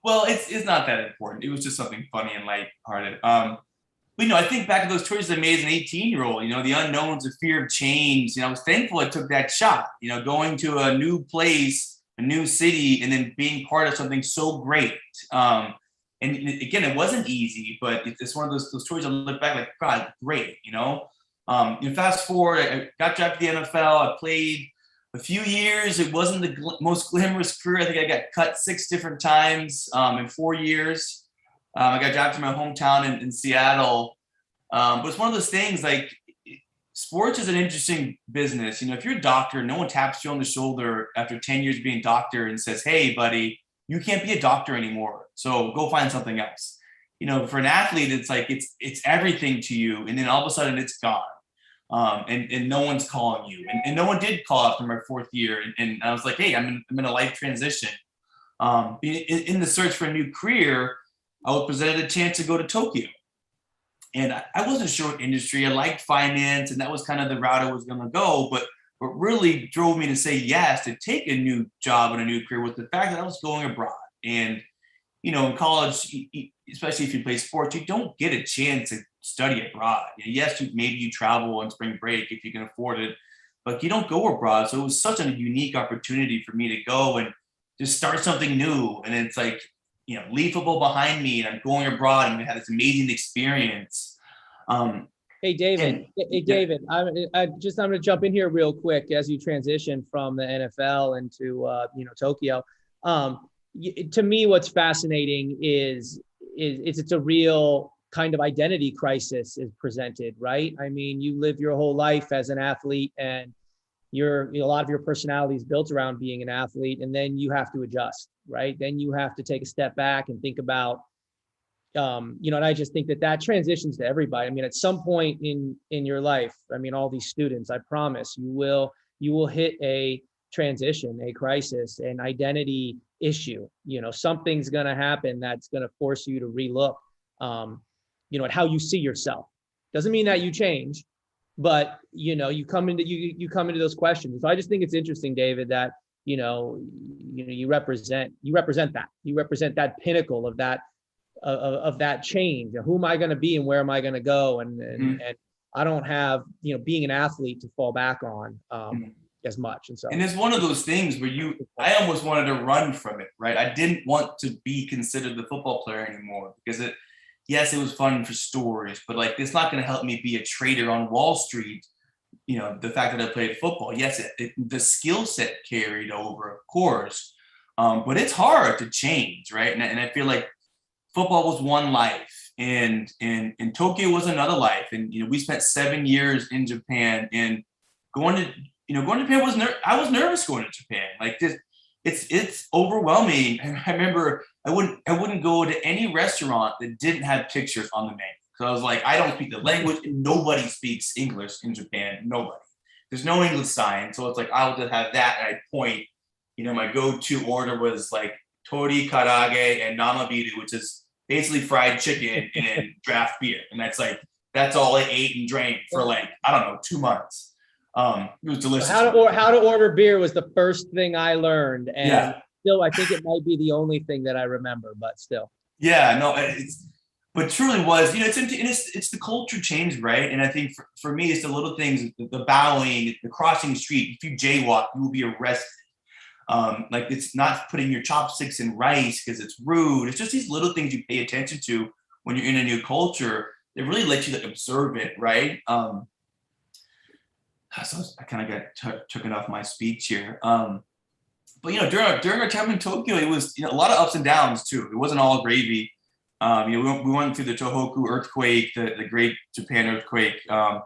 Well, it's not that important. It was just something funny and lighthearted. But I think back to those choices I made as an 18-year-old. The unknowns, the fear of change. I was thankful I took that shot. Going to a new place, a new city, and then being part of something so great. And again, it wasn't easy, but it's one of those choices I look back like, God, great. Fast forward, I got drafted to the NFL. I played a few years. It wasn't the most glamorous career. I think I got cut 6 different times in 4 years. I got drafted to my hometown in Seattle. But it's one of those things, like, sports is an interesting business. If you're a doctor, no one taps you on the shoulder after 10 years being a doctor and says, hey, buddy, you can't be a doctor anymore, so go find something else. For an athlete, it's like it's everything to you, and then all of a sudden it's gone. And no one's calling you, and no one did call after my 4th year, and I was like, hey, I'm in a life transition. In the search for a new career, I was presented a chance to go to Tokyo, and I wasn't sure what industry. I liked finance, and that was kind of the route I was going to go. But what really drove me to say yes to take a new job and a new career was the fact that I was going abroad. And in college, especially if you play sports, you don't get a chance to study abroad. Yes, maybe you travel on spring break if you can afford it, but you don't go abroad. So it was such a unique opportunity for me to go and just start something new. And it's like, leave football behind me, and I'm going abroad, and we had this amazing experience. Hey, David. I'm going to jump in here real quick as you transition from the NFL into Tokyo. To me, what's fascinating is it's a real kind of identity crisis is presented, right? You live your whole life as an athlete, and a lot of your personality is built around being an athlete, and then you have to adjust, right? Then you have to take a step back and think about, and I just think that transitions to everybody. At some point in your life, all these students, I promise you will hit a transition, a crisis, an identity issue. Something's going to happen that's going to force you to relook, at how you see yourself. Doesn't mean that you change, but you come into those questions. So I just think it's interesting, David, that you represent that pinnacle of that change. Who am I going to be and where am I going to go? And I don't have being an athlete to fall back on as much. And it's one of those things where I almost wanted to run from it, right? I didn't want to be considered the football player anymore because yes, it was fun for stories, but like it's not going to help me be a trader on Wall Street. The fact that I played football, yes, the skill set carried over, of course, but it's hard to change, right? And I feel like football was one life, and Tokyo was another life, and we spent 7 years in Japan, and going to Japan I was nervous going to Japan. Like this, it's overwhelming. And I remember I wouldn't go to any restaurant that didn't have pictures on the menu. So I was like, I don't speak the language, and nobody speaks English in Japan. Nobody. There's no English sign. So it's like, I'll just have that, and I'd point. My go-to order was like tori karage and namabiru, which is basically fried chicken and draft beer. And that's all I ate and drank for 2 months. It was delicious. How to order beer was the first thing I learned. And still, I think it might be the only thing that I remember, but still. Yeah, no, but truly was, it's the culture change, right? And I think for me, it's the little things, the bowing, the crossing the street. If you jaywalk, you will be arrested. It's not putting your chopsticks in rice because it's rude. It's just these little things you pay attention to when you're in a new culture. It really lets you observe it, right? So I kind of got taken off my speech here. But during our time in Tokyo, it was a lot of ups and downs too. It wasn't all gravy. We went through the Tohoku earthquake, the Great Japan earthquake. It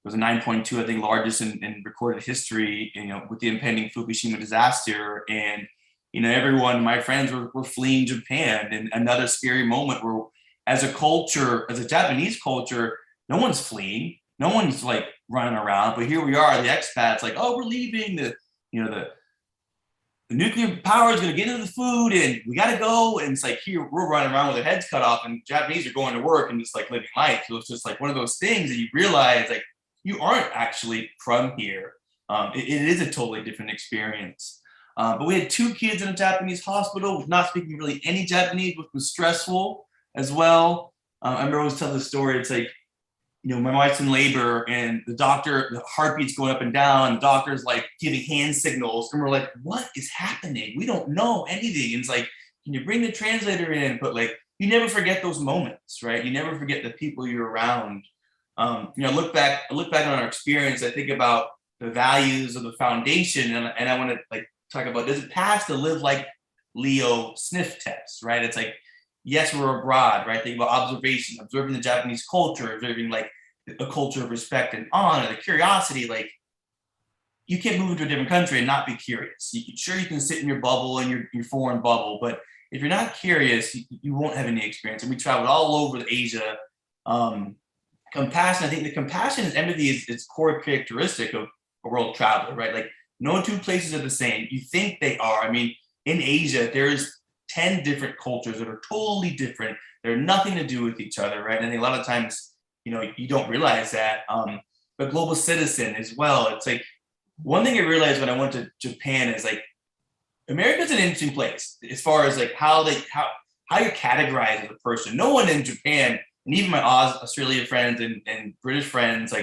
was a 9.2, I think, largest in recorded history. With the impending Fukushima disaster, and everyone, my friends, were fleeing Japan. And another scary moment where, as a culture, as a Japanese culture, no one's fleeing, no one's running around. But here we are, the expats, we're leaving. The nuclear power is going to get into the food, and we got to go. And it's here we're running around with our heads cut off, and Japanese are going to work and just living life. So it's just one of those things that you realize you aren't actually from here. It is a totally different experience. But we had 2 kids in a Japanese hospital, not speaking really any Japanese, which was stressful as well. I remember always tell the story. It's my wife's in labor, and the heartbeat's going up and down. The doctor's giving hand signals, and we're like, what is happening? We don't know anything. And it's can you bring the translator in? But you never forget those moments, right? You never forget the people you're around. I look back on our experience. I think about the values of the foundation, and I want to talk about, does it pass the live like Leo sniff test, right? It's yes, we're abroad, right? Think about observation, observing the Japanese culture, observing a culture of respect and honor, the curiosity. You can't move into a different country and not be curious. Sure, you can sit in your bubble and your foreign bubble, but if you're not curious, you won't have any experience. And we traveled all over Asia. Compassion, I think the compassion and empathy is core characteristic of a world traveler, right? No 2 places are the same. You think they are. I mean, in Asia, there's 10 different cultures that are totally different. They're nothing to do with each other, right? And I think a lot of times, you don't realize that. But global citizen as well. It's one thing I realized when I went to Japan is America's an interesting place as far as how you're categorized as a person. No one in Japan, and even my Australian friends and British friends,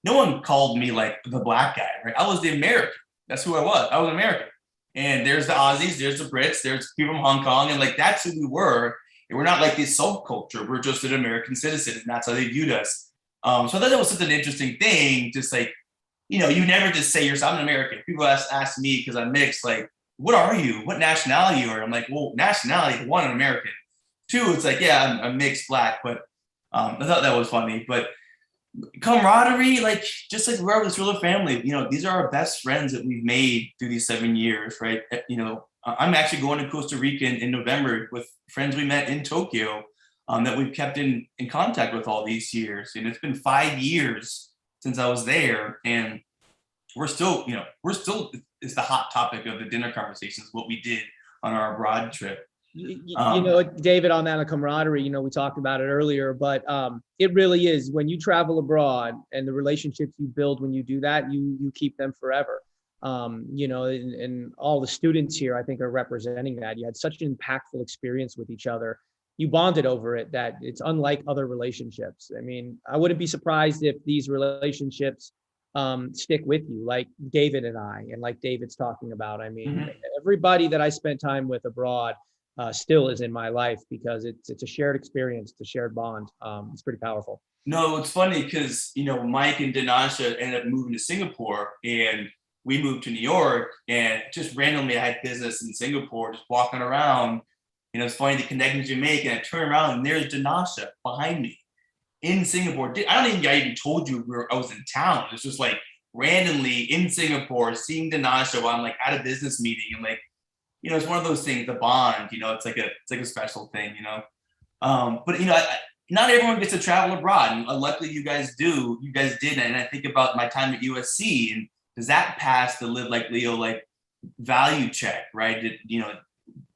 no one called me the black guy, right? I was the American. That's who I was. I was American. And there's the Aussies, there's the Brits, there's people from Hong Kong, and that's who we were. And we're not this subculture. We're just an American citizen, and that's how they viewed us. So I thought that was such an interesting thing. Just you never just say I'm an American. People ask me because I'm mixed, what are you? What nationality are you? I'm well, nationality, 1, an American. 2, it's yeah, I'm mixed black, but I thought that was funny. But camaraderie, just we're this real family. These are our best friends that we've made through these 7 years, right? I'm actually going to Costa Rica in November with friends we met in Tokyo that we've kept in contact with all these years. And it's been 5 years since I was there, and we're still, is the hot topic of the dinner conversations, what we did on our abroad trip. You know, David, on that camaraderie, you know, we talked about it earlier, but it really is when you travel abroad and the relationships you build when you do that, you keep them forever. You know, and all the students here, I think, are representing that. You had such an impactful experience with each other. You bonded over it that it's unlike other relationships. I mean, I wouldn't be surprised if these relationships stick with you, like David and I, and like David's talking about. I mean, everybody that I spent time with abroad still is in my life because it's a shared experience, it's a shared bond. It's pretty powerful. No, it's funny because, you know, Mike and Dinasha ended up moving to Singapore, and we moved to New York, and just randomly I had business in Singapore, just walking around. You know, it's funny the connections you make, and I turn around and there's Dinasha behind me in Singapore. I don't think I even told you I was in town. It's just like randomly in Singapore, seeing Dinasha while I'm like at a business meeting, and like, you know, it's one of those things, the bond, you know, it's like a special thing, you know. But you know, not everyone gets to travel abroad, and luckily you guys did. And I think about my time at USC, and does that pass the Live Like Leo like value check, right?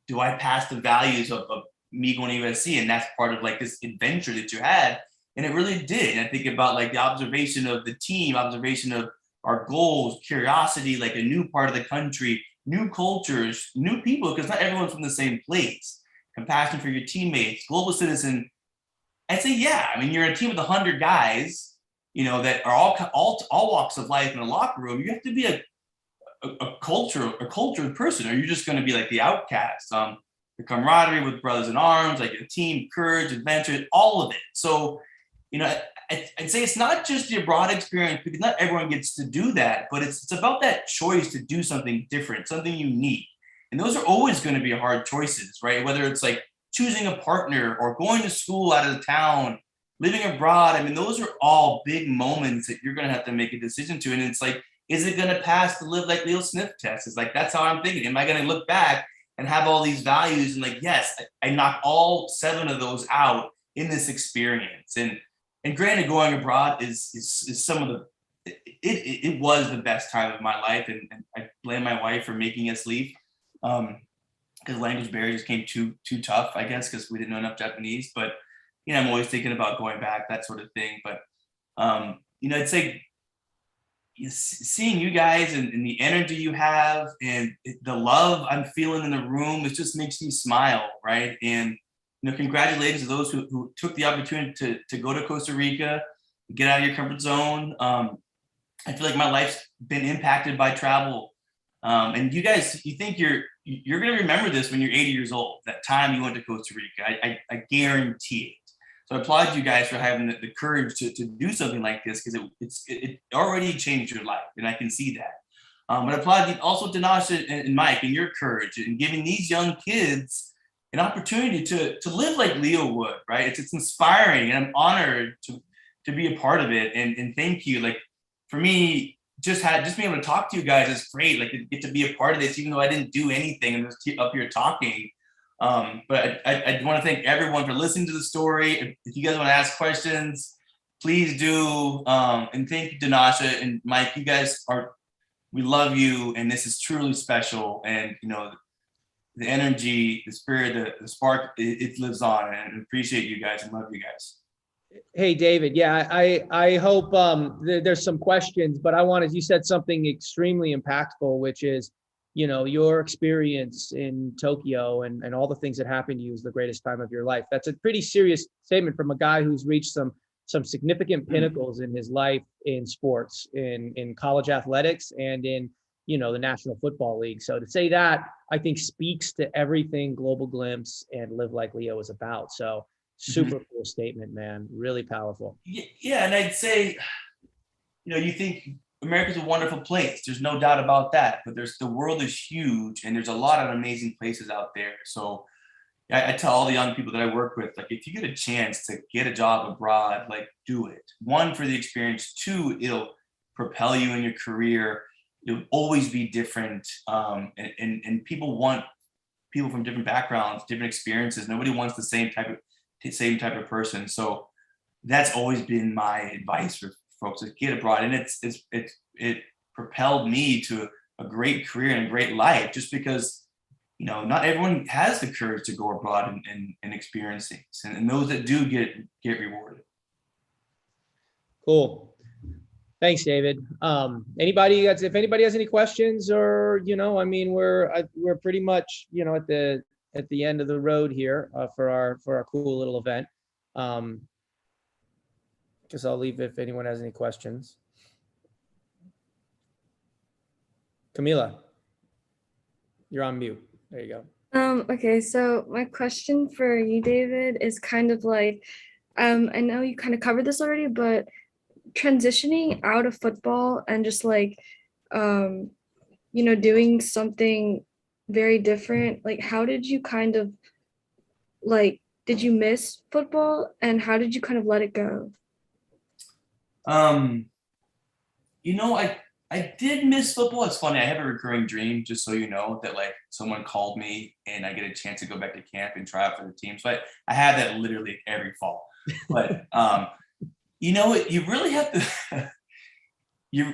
Do I pass the values of me going to USC? And that's part of like this adventure that you had. And it really did. And I think about like the observation of the team, observation of our goals, curiosity, like a new part of the country, new cultures, new people, because not everyone's from the same place. Compassion for your teammates, global citizen. I'd say, yeah. I mean, you're in a team with 100 guys, you know, that are all walks of life in a locker room. You have to be a cultured person, or you're just going to be like the outcast. The camaraderie with brothers in arms, like a team, courage, adventure, all of it. So, you know, I'd say it's not just the abroad experience, because not everyone gets to do that, but it's about that choice to do something different, something unique. And those are always going to be hard choices, right? Whether it's like choosing a partner or going to school out of the town, living abroad. I mean, those are all big moments that you're going to have to make a decision to. And it's like, is it going to pass the Live Like Leo sniff test? It's like, that's how I'm thinking. Am I going to look back and have all these values and like, yes, I knocked all 7 of those out in this experience. And granted, going abroad is some of it was the best time of my life. And I blame my wife for making us leave. Because language barriers came too tough, I guess, because we didn't know enough Japanese. But, you know, I'm always thinking about going back, that sort of thing. But, you know, I'd say seeing you guys and the energy you have and the love I'm feeling in the room, it just makes me smile, right? And, you know, congratulations to those who took the opportunity to go to Costa Rica, get out of your comfort zone. I feel like my life's been impacted by travel. And you guys, you think you're going to remember this when you're 80 years old, that time you went to Costa Rica. I guarantee it. So I applaud you guys for having the courage to do something like this, because it already changed your life, and I can see that. But I applaud also Dinasha and Mike and your courage in giving these young kids an opportunity to live like Leo would, right? It's inspiring, and I'm honored to be a part of it. And thank you. Like for me, just being able to talk to you guys is great. Like to get to be a part of this, even though I didn't do anything and just up here talking. But I want to thank everyone for listening to the story. If you guys want to ask questions, please do. And thank you, Dinasha and Mike. You guys we love you, and this is truly special. And you know, the energy, the spirit, the spark, it lives on. And I appreciate you guys and love you guys. Hey, David. Yeah, I hope there's some questions, but you said something extremely impactful, which is, you know, your experience in Tokyo and all the things that happened to you is the greatest time of your life. That's a pretty serious statement from a guy who's reached some significant pinnacles in his life in sports, in college athletics, and in, you know, the National Football League. So to say that, I think speaks to everything Global Glimpse and Live Like Leo is about. So super cool statement, man. Really powerful. Yeah, and I'd say, you know, you think America's a wonderful place. There's no doubt about that. But the world is huge, and there's a lot of amazing places out there. So I tell all the young people that I work with, like, if you get a chance to get a job abroad, like, do it. 1, for the experience. 2, it'll propel you in your career. It'll always be different. And people want people from different backgrounds, different experiences. Nobody wants the same type of person. So that's always been my advice for folks to get abroad. And it propelled me to a great career and a great life, just because, you know, not everyone has the courage to go abroad and experience things. And those that do get rewarded. Cool. Thanks, David. If anybody has any questions, or, you know, I mean, we're pretty much, you know, at the end of the road here for our cool little event. Guess I'll leave if anyone has any questions. Camila, you're on mute. There you go. Okay, so my question for you, David, is kind of like, I know you kind of covered this already, but transitioning out of football and just like, you know, doing something very different, like how did you kind of like, did you miss football and how did you kind of let it go? You know, I did miss football. It's funny. I have a recurring dream, just so you know, that like someone called me and I get a chance to go back to camp and try out for the team. So I have that literally every fall. But you know, you really have to. you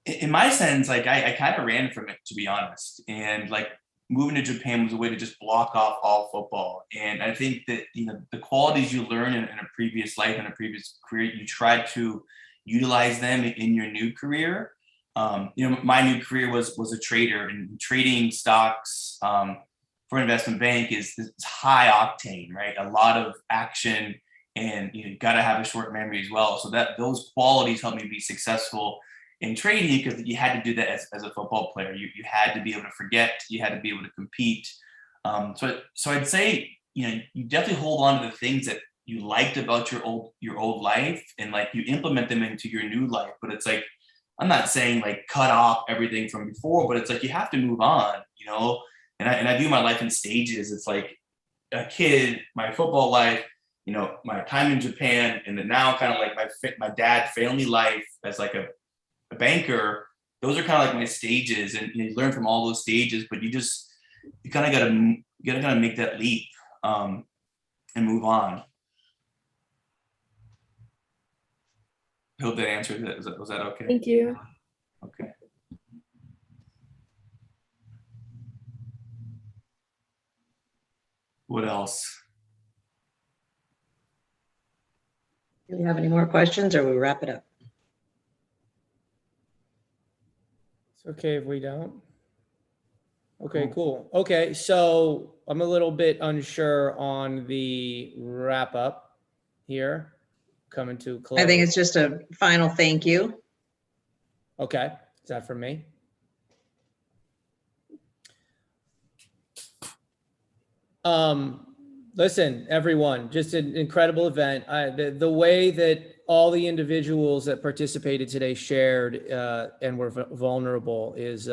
in my sense, like I kind of ran from it, to be honest. And like moving to Japan was a way to just block off all football. And I think that, you know, the qualities you learn in a previous life and a previous career, you try to utilize them in your new career. You know, my new career was a trader, and trading stocks for an investment bank is high octane, right? A lot of action, and you got to have a short memory as well. So that those qualities helped me be successful in trading, because you had to do that as a football player. You had to be able to forget, you had to be able to compete. So I'd say, you know, you definitely hold on to the things that you liked about your old life, and like you implement them into your new life. But it's like, I'm not saying like cut off everything from before, but it's like you have to move on, you know. And I view my life in stages. It's like a kid, my football life, you know, my time in Japan, and then now kind of like my dad family life as like a banker. Those are kind of like my stages, and you learn from all those stages. But you kind of gotta make that leap and move on. I hope that answered it. Was that okay? Thank you. Okay. What else? Do you have any more questions, or we wrap it up? It's okay if we don't. Okay, cool. Okay, so I'm a little bit unsure on the wrap up here. Coming to a close. I think it's just a final thank you. Okay, is that for me? Listen, everyone, just an incredible event. The way that all the individuals that participated today shared and were vulnerable is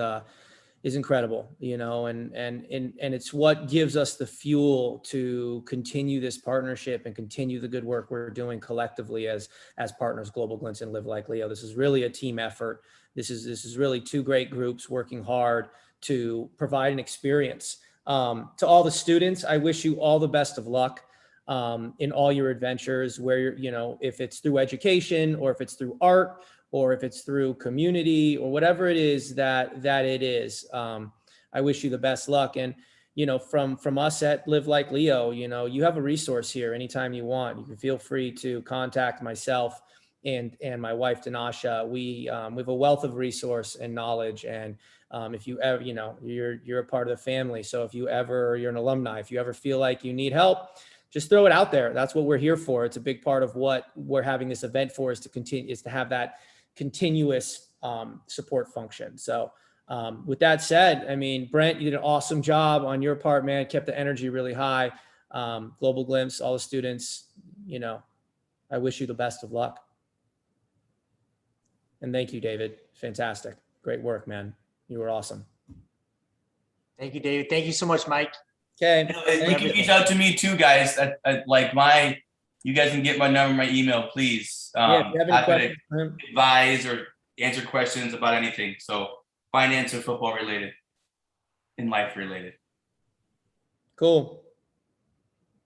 incredible, you know, and it's what gives us the fuel to continue this partnership and continue the good work we're doing collectively as partners, Global Glints and Live Like Leo. This is really a team effort. This is really two great groups working hard to provide an experience. To all the students, I wish you all the best of luck in all your adventures, where you're, you know, if it's through education or if it's through art, or if it's through community, or whatever it is that it is. I wish you the best luck. And, you know, from us at Live Like Leo, you know, you have a resource here anytime you want. You can feel free to contact myself and my wife, Danasha. We have a wealth of resource and knowledge. And if you ever, you know, you're a part of the family. So if you're an alumni, if you ever feel like you need help, just throw it out there. That's what we're here for. It's a big part of what we're having this event for, is to have that continuous support function. So with that said, I mean, Brent, you did an awesome job on your part, man. Kept the energy really high. Global Glimpse, all the students, you know, I wish you the best of luck. And thank you, David. Fantastic. Great work, man. You were awesome. Thank you, David. Thank you so much, Mike. Okay. You can reach out to me too, guys. You guys can get my number, my email, please. Yeah, if you have any happy questions to advise or answer questions about anything. So finance or football related and life related. Cool.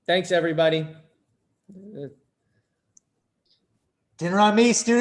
Thanks, everybody. Dinner on me, students.